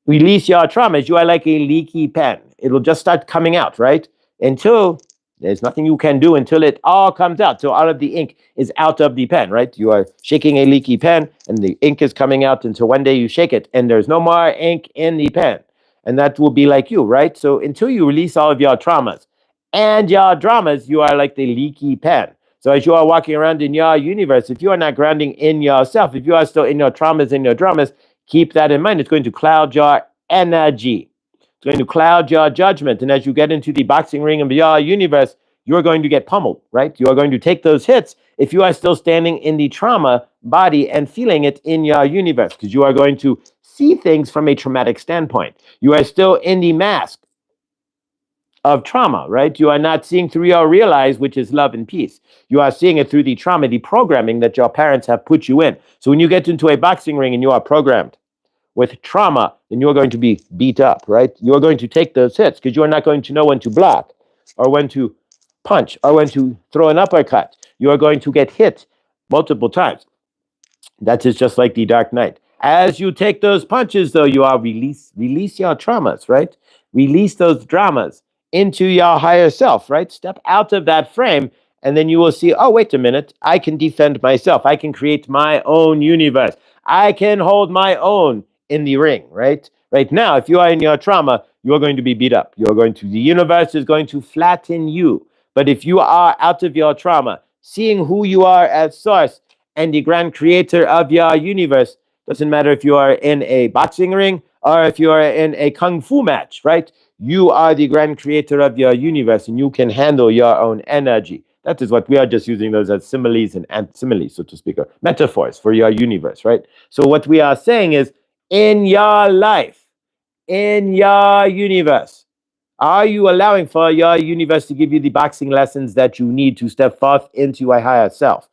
release your traumas, you are like a leaky pen. It'll just start coming out, right? Until there's nothing you can do until it all comes out. So all of the ink is out of the pen, right? You are shaking a leaky pen and the ink is coming out until one day you shake it and there's no more ink in the pen. and that will be like you, right? So until you release all of your traumas and your dramas, you are like the leaky pen. So as you are walking around in your universe, if you are not grounding in yourself, if you are still in your traumas and your dramas, keep that in mind. It's going to cloud your energy. It's going to cloud your judgment. And as you get into the boxing ring of your universe, you are going to get pummeled, right? You are going to take those hits if you are still standing in the trauma body and feeling it in your universe, because you are going to see things from a traumatic standpoint. You are still in the mask of trauma, right? You are not seeing through your realize, which is love and peace. You are seeing it through the trauma, the programming that your parents have put you in. So when you get into a boxing ring and you are programmed with trauma, then you are going to be beat up, right? You are going to take those hits because you are not going to know when to block or when to punch or when to throw an uppercut. You are going to get hit multiple times. That is just like the Dark Knight. As you take those punches, though, you are release your traumas, right? Release those dramas into your higher self, right? Step out of that frame, and then you will see, oh, wait a minute, I can defend myself. I can create my own universe. I can hold my own in the ring, right? Right now, if you are in your trauma, you are going to be beat up. The universe is going to flatten you. But if you are out of your trauma, seeing who you are as source, and the grand creator of your universe. Doesn't matter if you are in a boxing ring or if you are in a kung fu match, right? You are the grand creator of your universe and you can handle your own energy. That is what we are just using those as similes and similes, so to speak, or metaphors for your universe, right? So what we are saying is in your life, in your universe, are you allowing for your universe to give you the boxing lessons that you need to step forth into a higher self?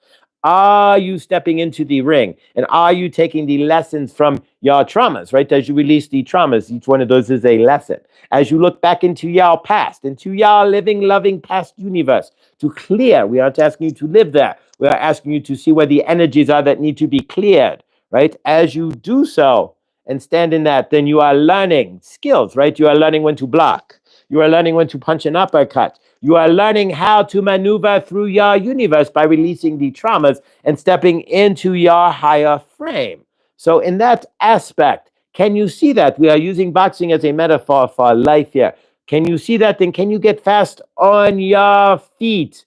Are you stepping into the ring? And are you taking the lessons from your traumas, right? As you release the traumas, each one of those is a lesson. As you look back into your past, into your living, loving past universe, to clear, we aren't asking you to live there. We are asking you to see where the energies are that need to be cleared, right? As you do so and stand in that, then you are learning skills, right? You are learning when to block. You are learning when to punch an uppercut. You are learning how to maneuver through your universe by releasing the traumas and stepping into your higher frame. So in that aspect, can you see that? We are using boxing as a metaphor for life here. Can you see that? Then can you get fast on your feet?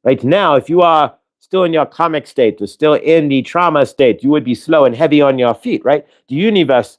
Right now, if you are still in your comic state or still in the trauma state, you would be slow and heavy on your feet, right? The universe,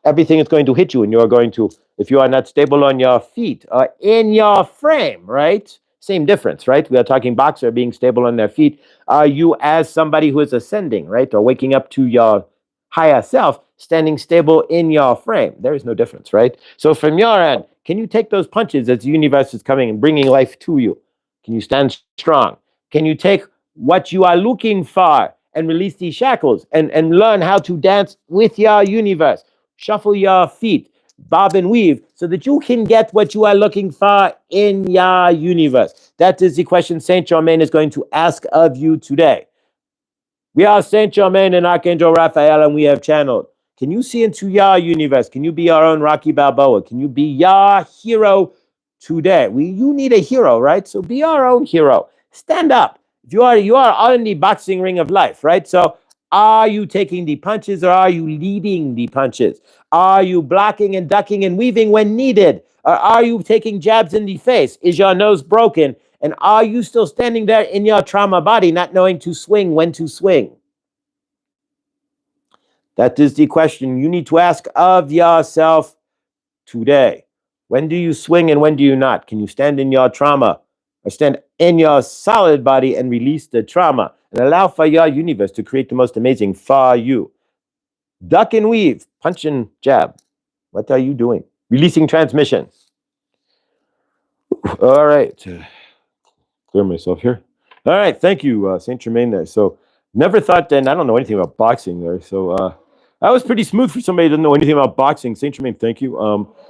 everything is going to hit you and you are going to, if you are not stable on your feet or in your frame, right? Same difference, right? We are talking boxer being stable on their feet. Are you as somebody who is ascending, right? Or waking up to your higher self, standing stable in your frame? There is no difference, right? So from your end, can you take those punches as the universe is coming and bringing life to you? Can you stand strong? Can you take what you are looking for and release these shackles and learn how to dance with your universe? Shuffle your feet, bob and weave, so that you can get what you are looking for in your universe. That is the question Saint Germain is going to ask of you today. We are Saint Germain and Archangel Raphael, and we have channeled. Can you see into your universe? Can you be your own Rocky Balboa? Can you be your hero today? You need a hero, right? So be your own hero. Stand up. You are on the boxing ring of life, right? So are you taking the punches or are you leading the punches? Are you blocking and ducking and weaving when needed? Or are you taking jabs in the face? Is your nose broken? And are you still standing there in your trauma body, not knowing to swing, when to swing? That is the question you need to ask of yourself today. When do you swing and when do you not? Can you stand in your trauma or stand in your solid body and release the trauma and allow for your universe to create the most amazing for you? Duck and weave, punch and jab. What are you doing? Releasing transmission. All right. Clear myself here. All right. Thank you, Saint Germain there. So never thought then, I don't know anything about boxing there. So that was pretty smooth for somebody who doesn't know anything about boxing. Saint Germain, thank you.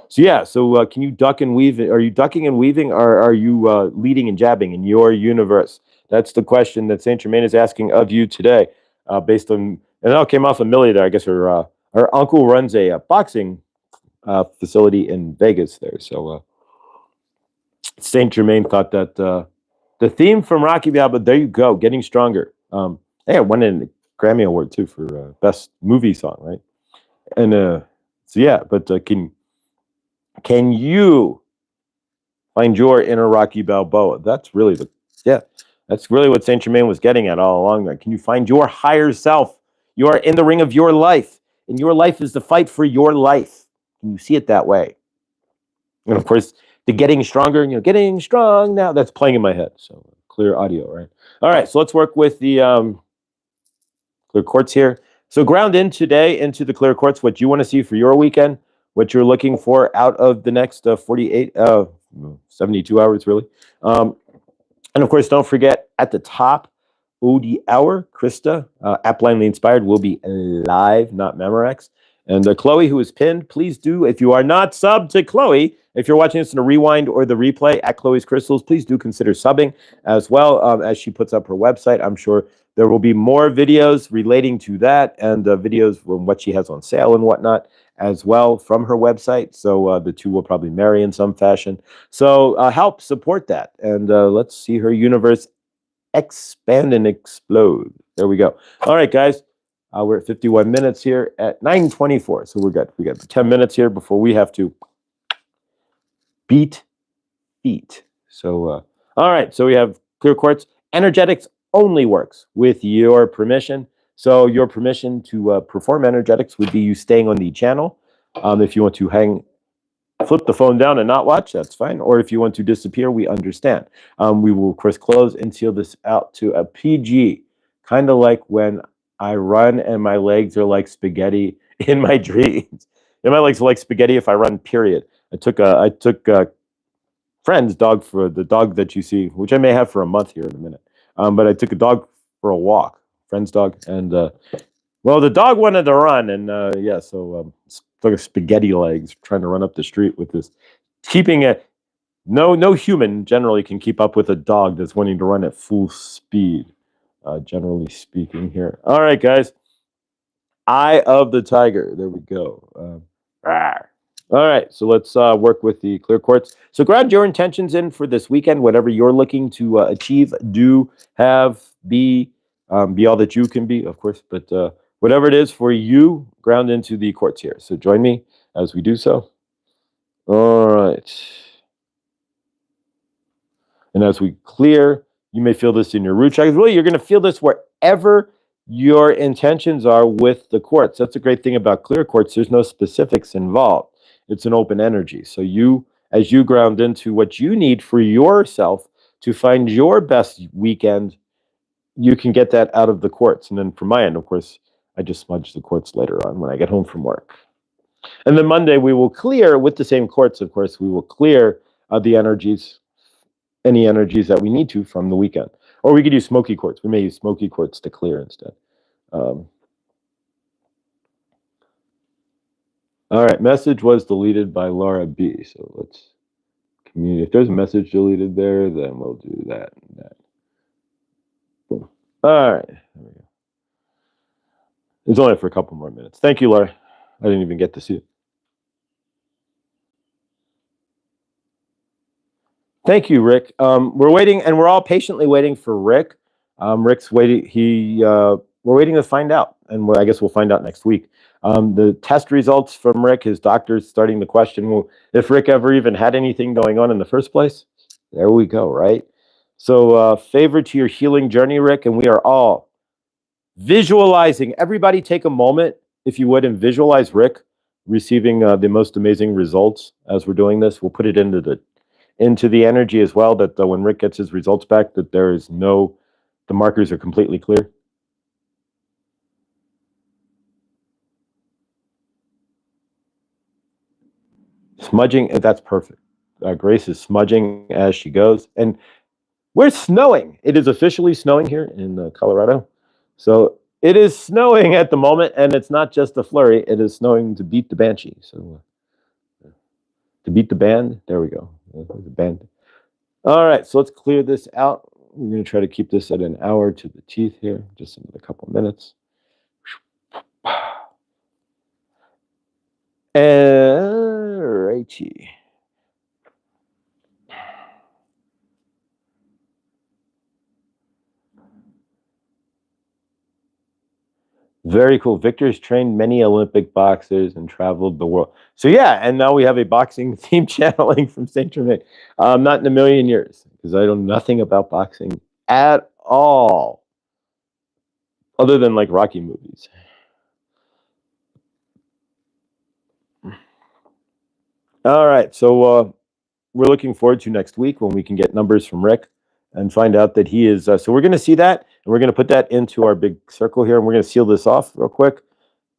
So can you duck and weave? Are you ducking and weaving or are you leading and jabbing in your universe? That's the question that Saint Germain is asking of you today based on, and it all came off of Millie there. I guess her uncle runs a boxing facility in Vegas there. So Saint Germain thought that the theme from Rocky Balboa, there you go, getting stronger. Hey, I won a Grammy Award too for best movie song, right? And so yeah, but can Can you find your inner Rocky Balboa? That's really that's really what Saint Germain was getting at all along there. Can you find your higher self? You are in the ring of your life, and your life is the fight for your life. Can you see it that way? And of course, the getting stronger, getting strong now, that's playing in my head. So clear audio, right? All right, so let's work with the clear quartz here. So ground in today into the clear quartz, what you want to see for your weekend, what you're looking for out of the next 72 hours, really. And of course, don't forget at the top, OD Hour, Krista, at Blindly Inspired, will be live, not Memorex. And Chloe, who is pinned, please do, if you are not subbed to Chloe, if you're watching this in a rewind or the replay at Chloe's Crystals, please do consider subbing as well as she puts up her website. I'm sure there will be more videos relating to that and videos from what she has on sale and whatnot as well from her website. So the two will probably marry in some fashion. So help support that. And let's see her universe expand and explode. There we go. All right, guys. We're at 51 minutes here at 9:24. So we're good. We got 10 minutes here before we have to beat feet. So, all right. So we have clear quartz. Energetics only works with your permission. So your permission to perform energetics would be you staying on the channel. If you want to flip the phone down and not watch, that's fine. Or if you want to disappear, we understand. We will, of course, close and seal this out to a PG, kind of like when I run and my legs are like spaghetti in my dreams. And my legs are like spaghetti if I run, period. I took a friend's dog for the dog that you see, which I may have for a month here in a minute. But I took a dog for a walk, friend's dog, and well, the dog wanted to run, and so like spaghetti legs trying to run up the street with this, keeping it. No human generally can keep up with a dog that's wanting to run at full speed. Generally speaking, here. All right, guys. Eye of the tiger. There we go. All right, so let's work with the clear quartz. So ground your intentions in for this weekend, whatever you're looking to achieve, do, have, be all that you can be, of course. But whatever it is for you, ground into the quartz here. So join me as we do so. All right. And as we clear, you may feel this in your root chakras. Really, you're going to feel this wherever your intentions are with the quartz. That's a great thing about clear quartz. There's no specifics involved. It's an open energy. So as you ground into what you need for yourself to find your best weekend, you can get that out of the quartz. And then from my end, of course, I just smudge the quartz later on when I get home from work. And then Monday, we will clear with the same quartz, of course, we will clear the energies, any energies that we need to from the weekend. Or we could use smoky quartz. We may use smoky quartz to clear instead. All right, message was deleted by Laura B. So let's communicate. If there's a message deleted there, then we'll do that. Boom. All right, there we go. It's only for a couple more minutes. Thank you, Laura. I didn't even get to see it. Thank you, Rick. We're waiting, and we're all patiently waiting for Rick. Rick's waiting. We're waiting to find out, and I guess we'll find out next week. The test results from Rick, his doctor's starting to question, well, if Rick ever even had anything going on in the first place. There we go, right? So favor to your healing journey, Rick, and we are all visualizing. Everybody take a moment, if you would, and visualize Rick receiving the most amazing results as we're doing this. We'll put it into the energy as well, that when Rick gets his results back, that the markers are completely clear. Smudging, that's perfect. Grace is smudging as she goes. And we're snowing. It is officially snowing here in Colorado. So it is snowing at the moment, and it's not just a flurry. It is snowing to beat the banshee. So to beat the band, there we go. The band. All right, so let's clear this out. We're going to try to keep this at an hour to the teeth here, just another couple minutes. Alrighty. Very cool. Victor's trained many Olympic boxers and traveled the world. So yeah, and now we have a boxing theme channeling from Saint Germain. Not in a million years, because I know nothing about boxing at all, other than like Rocky movies. All right, so we're looking forward to next week when we can get numbers from Rick and find out that he is. So we're going to see that, and we're going to put that into our big circle here, and we're going to seal this off real quick.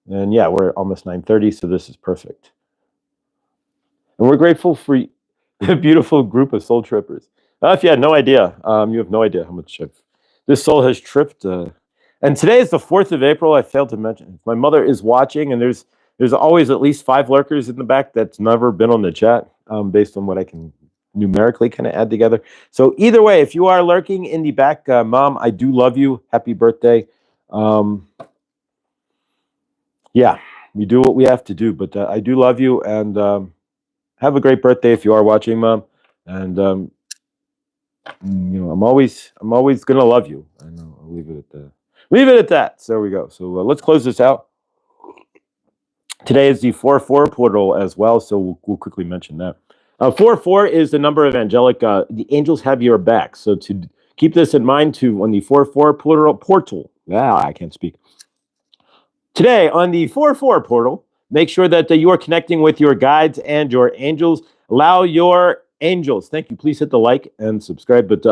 And yeah, we're almost 9:30, so this is perfect. And we're grateful for a beautiful group of soul trippers. If you had no idea, you have no idea how much this soul has tripped. And today is the 4th of April. I failed to mention. My mother is watching, and there's always at least 5 lurkers in the back that's never been on the chat, based on what I can numerically kind of add together. So either way, if you are lurking in the back, Mom, I do love you. Happy birthday. Yeah, we do what we have to do, but I do love you, and have a great birthday if you are watching, Mom. And I'm always gonna love you. I know. I'll leave it at that. So there we go. So let's close this out. Today is the 4/4 portal as well, so we'll quickly mention that. 4/4 is the number of angelic. The angels have your back. So to keep this in mind, on the 4/4 portal. I can't speak. Today on the 4/4 portal, make sure that you are connecting with your guides and your angels. Allow your angels. Thank you. Please hit the like and subscribe. But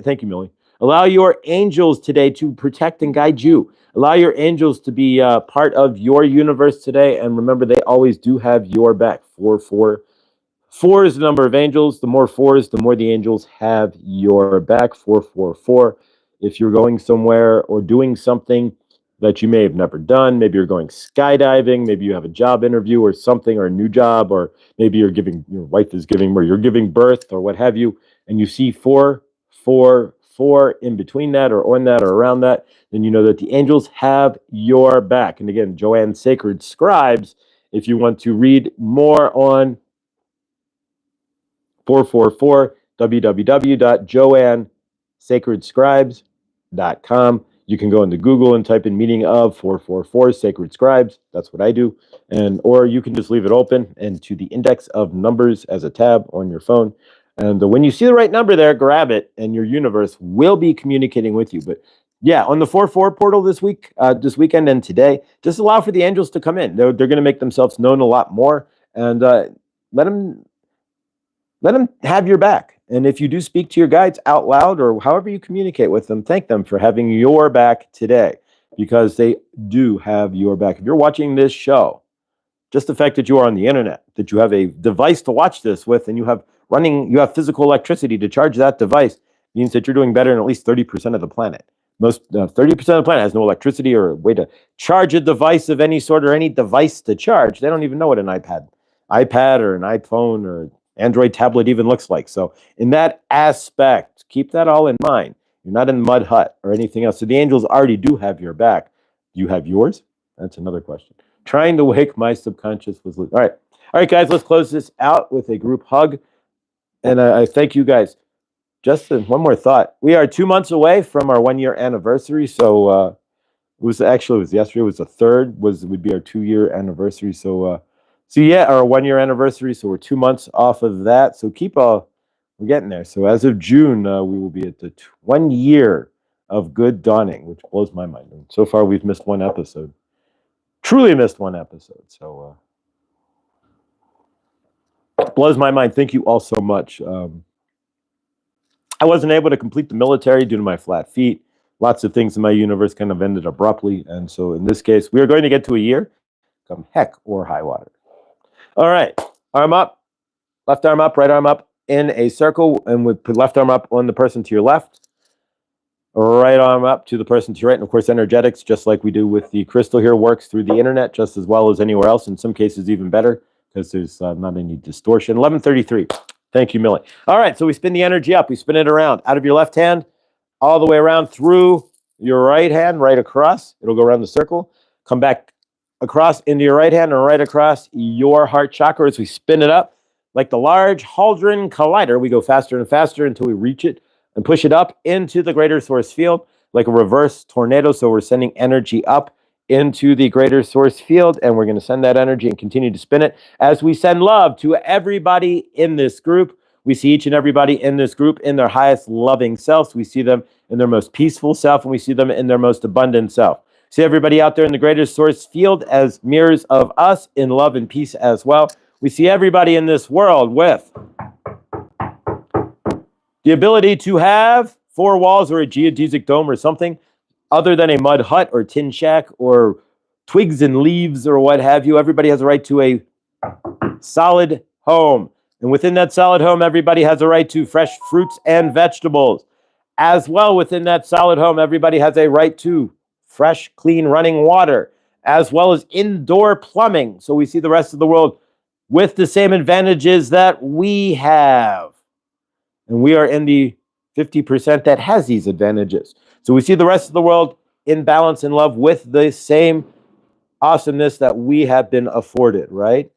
thank you, Millie. Allow your angels today to protect and guide you. Allow your angels to be part of your universe today. And remember, they always do have your back. 4/4. 4 is the number of angels. The more 4s, the more the angels have your back. 4/4/4. If you're going somewhere or doing something that you may have never done, maybe you're going skydiving, maybe you have a job interview or something, or a new job, or maybe your wife is giving, or you're giving birth, or what have you, and you see 4/4/4 in between that, or on that, or around that, then you know that the angels have your back. And again, Joanne's Sacred Scribes, if you want to read more on 4/4/4, www.joannesacredscribes.com. You can go into Google and type in meaning of 4/4/4 sacred scribes. That's what I do. Or you can just leave it open and to the index of numbers as a tab on your phone. And when you see the right number there, grab it, and your universe will be communicating with you. But yeah, on the 4/4 portal this weekend, and today, just allow for the angels to come in. They're going to make themselves known a lot more, and let them have your back. And if you do speak to your guides out loud, or however you communicate with them, thank them for having your back today, because they do have your back. If you're watching this show, just the fact that you are on the internet, that you have a device to watch this with, and you have physical electricity to charge that device, means that you're doing better than at least 30% of the planet. Most 30% of the planet has no electricity or a way to charge a device of any sort, or any device to charge. They don't even know what an iPad or an iPhone or Android tablet even looks like. So in that aspect, keep that all in mind. You're not in the mud hut or anything else. So the angels already do have your back. Do you have yours? That's another question. Trying to wake my subconscious was all right. All right, guys, let's close this out with a group hug. And I thank you guys. Just one more thought. We are 2 months away from our 1-year anniversary. So it was yesterday. It was the 3rd. Would be our 2-year anniversary. So yeah, our 1-year anniversary. So we're 2 months off of that. So we're getting there. So as of June, we will be at the 1 year of good dawning, which blows my mind. And so far, we've missed one episode. Truly missed one episode. So it blows my mind. Thank you all so much. I wasn't able to complete the military due to my flat feet. Lots of things in my universe kind of ended abruptly. And so in this case, we are going to get to a year, come heck or high water. All right, arm up, left arm up, right arm up in a circle, and we put left arm up on the person to your left, right arm up to the person to your right. And of course, energetics, just like we do with the crystal here, works through the internet just as well as anywhere else. In some cases, even better, because there's not any distortion. 11:33. Thank you, Millie. All right, so we spin the energy up. We spin it around out of your left hand, all the way around through your right hand, right across. It'll go around the circle, come back across into your right hand, and right across your heart chakra as we spin it up like the Large Hadron Collider. We go faster and faster until we reach it and push it up into the greater source field like a reverse tornado. So we're sending energy up into the greater source field, and we're going to send that energy and continue to spin it as we send love to everybody in this group. We see each and everybody in this group in their highest loving selves. We see them in their most peaceful self, and we see them in their most abundant self. See everybody out there in the greater source field as mirrors of us in love and peace as well. We see everybody in this world with the ability to have four walls or a geodesic dome or something other than a mud hut or tin shack or twigs and leaves or what have you. Everybody has a right to a solid home. And within that solid home, everybody has a right to fresh fruits and vegetables. As well, within that solid home, everybody has a right to fresh, clean running water, as well as indoor plumbing. So we see the rest of the world with the same advantages that we have. And we are in the 50% that has these advantages. So we see the rest of the world in balance and love with the same awesomeness that we have been afforded, right?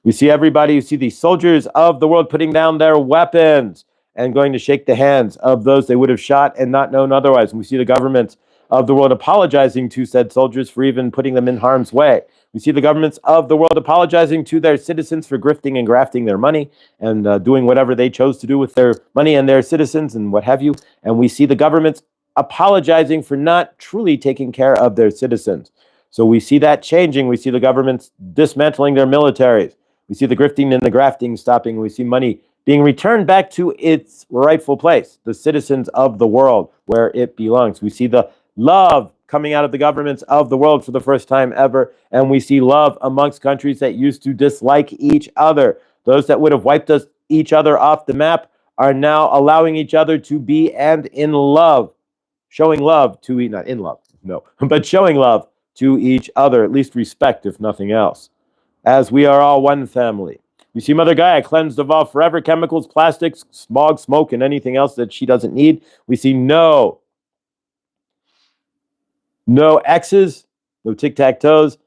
We see everybody, you see the soldiers of the world putting down their weapons and going to shake the hands of those they would have shot and not known otherwise. And we see the governments of the world apologizing to said soldiers for even putting them in harm's way. We see the governments of the world apologizing to their citizens for grifting and grafting their money and doing whatever they chose to do with their money and their citizens and what have you. And we see the governments apologizing for not truly taking care of their citizens. So we see that changing. We see the governments dismantling their militaries. We see the grifting and the grafting stopping. We see money being returned back to its rightful place, the citizens of the world, where it belongs. We see the love coming out of the governments of the world for the first time ever, and we see love amongst countries that used to dislike each other. Those that would have wiped each other off the map are now allowing each other to be and in love, showing love to not in love, no, but showing love to each other, at least respect, if nothing else, as we are all one family. We see Mother Gaia cleansed of all forever chemicals, plastics, smog, smoke, and anything else that she doesn't need. We see no X's, no tic-tac-toes,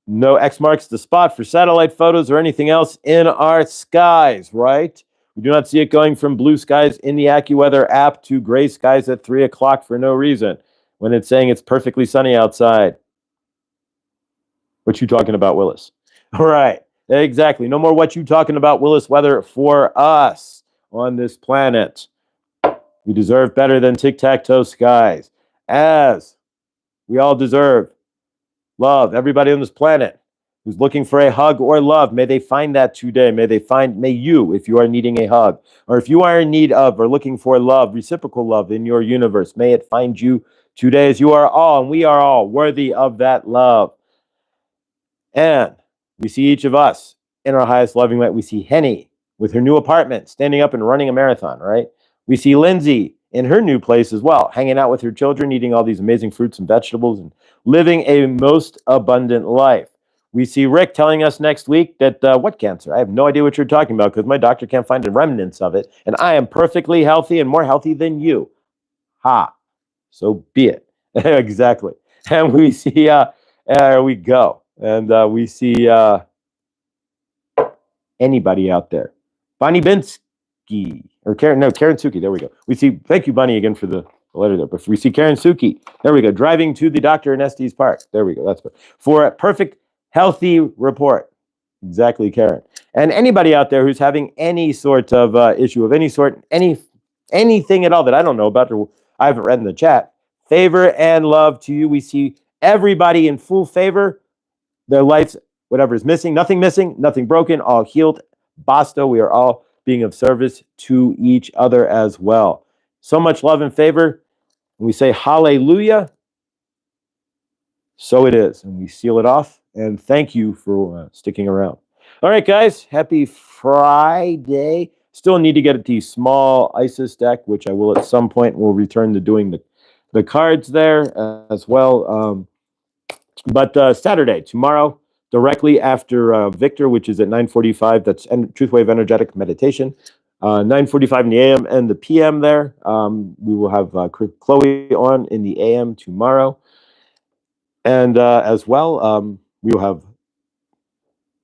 no X marks the spot for satellite photos or anything else in our skies, right? We do not see it going from blue skies in the AccuWeather app to gray skies at 3 o'clock for no reason when it's saying it's perfectly sunny outside. What you talking about, Willis? All right, exactly. No more what you talking about, Willis weather for us on this planet. We deserve better than tic-tac-toe skies, as we all deserve love. Everybody on this planet who's looking for a hug or love, may they find that today. May you, if you are needing a hug, or if you are in need of or looking for love, reciprocal love in your universe, may it find you today, as you are all, and we are all worthy of that love. And we see each of us in our highest loving light. We see Henny with her new apartment, standing up and running a marathon, right? We see Lindsay in her new place as well, hanging out with her children, eating all these amazing fruits and vegetables, and living a most abundant life. We see Rick telling us next week that what cancer? I have no idea what you're talking about because my doctor can't find the remnants of it, and I am perfectly healthy and more healthy than you. Ha. So be it. Exactly. And we see, there we go. And we see anybody out there. Bonnie Binsky, or Karen Suki, there we go. We see, thank you, Bonnie, again for the letter there. But we see Karen Suki, there we go, driving to the doctor in Estes Park. There we go, that's good. For a perfect, healthy report. Exactly, Karen. And anybody out there who's having any sort of issue of any sort, anything at all that I don't know about, or I haven't read in the chat, favor and love to you. We see everybody in full favor. Their lives, whatever is missing, nothing broken, all healed. Basta, we are all being of service to each other as well. So much love and favor. And we say hallelujah. So it is. And we seal it off. And thank you for sticking around. All right, guys. Happy Friday. Still need to get the small ISIS deck, which I will at some point. We'll return to doing the cards there as well. But Saturday, tomorrow, directly after Victor, which is at 9:45, that's Truth Wave Energetic Meditation, 9:45 in the AM and the PM there. We will have Chloe on in the AM tomorrow. And as well, we will have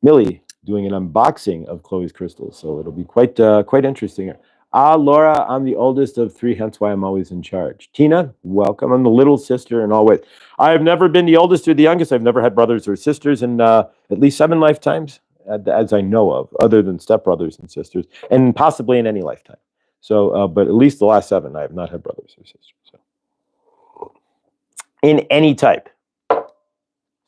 Millie doing an unboxing of Chloe's crystals. So it'll be quite interesting. Laura, I'm the oldest of three, hence why I'm always in charge. Tina, welcome. I'm the little sister and always. I've never been the oldest or the youngest. I've never had brothers or sisters in at least 7 lifetimes, as I know of, other than stepbrothers and sisters, and possibly in any lifetime. So, but at least the last 7, I have not had brothers or sisters. So, in any type.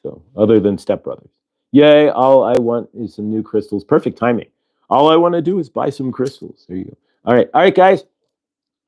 So, other than stepbrothers. Yay, all I want is some new crystals. Perfect timing. All I want to do is buy some crystals. There you go. All right, guys.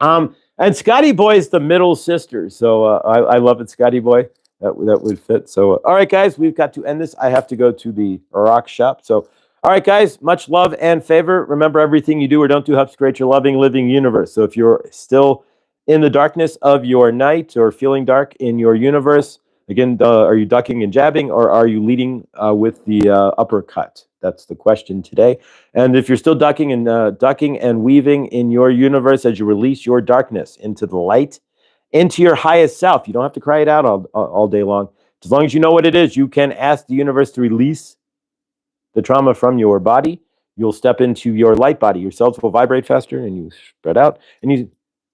And Scotty Boy is the middle sister, so I love it, Scotty Boy. That would fit. So, all right, guys, we've got to end this. I have to go to the rock shop. So, all right, guys, much love and favor. Remember, everything you do or don't do helps create your loving, living universe. So, if you're still in the darkness of your night or feeling dark in your universe, again, are you ducking and jabbing, or are you leading with the uppercut? That's the question today. And if you're still ducking and weaving in your universe as you release your darkness into the light, into your highest self, you don't have to cry it out all day long. As long as you know what it is, you can ask the universe to release the trauma from your body. You'll step into your light body. Your cells will vibrate faster and you spread out. And it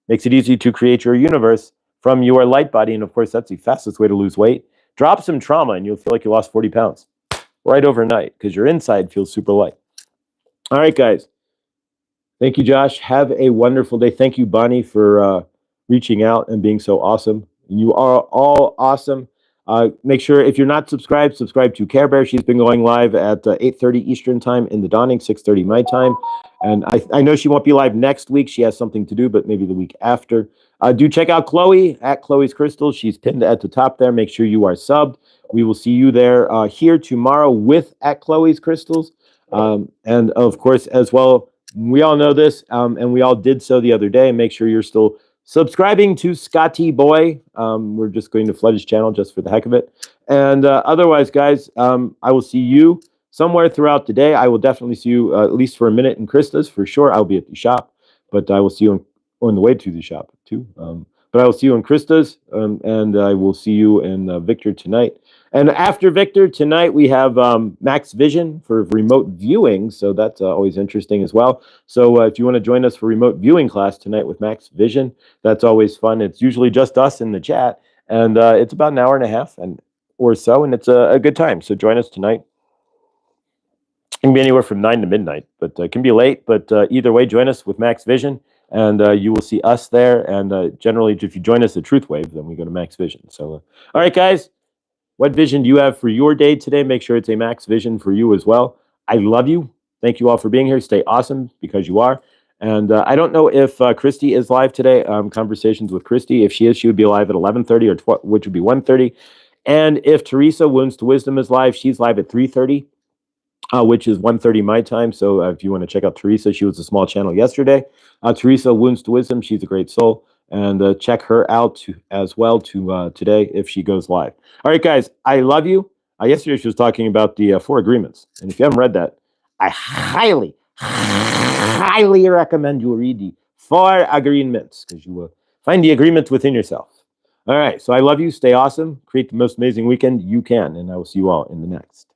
makes it easy to create your universe from your light body. And of course, that's the fastest way to lose weight. Drop some trauma and you'll feel like you lost 40 pounds right overnight because your inside feels super light. All right, guys. Thank you, Josh. Have a wonderful day. Thank you, Bonnie, for reaching out and being so awesome. You are all awesome. Make sure, if you're not subscribed, subscribe to Care Bear. She's been going live at 8:30 Eastern time in the dawning, 6:30 my time. And I know she won't be live next week. She has something to do, but maybe the week after. Do check out Chloe at Chloe's Crystals. She's pinned at the top there. Make sure you are subbed. We will see you there here tomorrow with at Chloe's Crystals. And of course, as well, we all know this, and we all did so the other day. Make sure you're still subscribing to Scotty Boy. We're just going to flood his channel just for the heck of it. And otherwise, guys, I will see you somewhere throughout the day. I will definitely see you at least for a minute in Krista's for sure. I'll be at the shop, but I will see you on the way to the shop too. But I will see you in Krista's, and I will see you in Victor tonight. And after Victor, tonight we have Max Vision for remote viewing, so that's always interesting as well. So if you want to join us for remote viewing class tonight with Max Vision, that's always fun. It's usually just us in the chat, and it's about an hour and a half or so, and it's a good time. So join us tonight. It can be anywhere from 9 to midnight, but it can be late. But either way, join us with Max Vision, and you will see us there. And generally, if you join us at Truth Wave, then we go to Max Vision. So, all right, guys. What vision do you have for your day today? Make sure it's a Max Vision for you as well. I love you. Thank you all for being here. Stay awesome because you are. And I don't know if Christy is live today. Conversations with Christy. If she is, she would be live at 11:30 or which would be 1:30. And if Teresa Wounds to Wisdom is live, she's live at 3:30, which is 1:30 my time. So if you want to check out Teresa, she was a small channel yesterday. Teresa Wounds to Wisdom. She's a great soul. And check her out as well today if she goes live. All right, guys, I love you. Yesterday she was talking about the 4 agreements. And if you haven't read that, I highly, highly recommend you read the 4 agreements because you will find the agreement within yourself. All right, so I love you. Stay awesome. Create the most amazing weekend you can. And I will see you all in the next.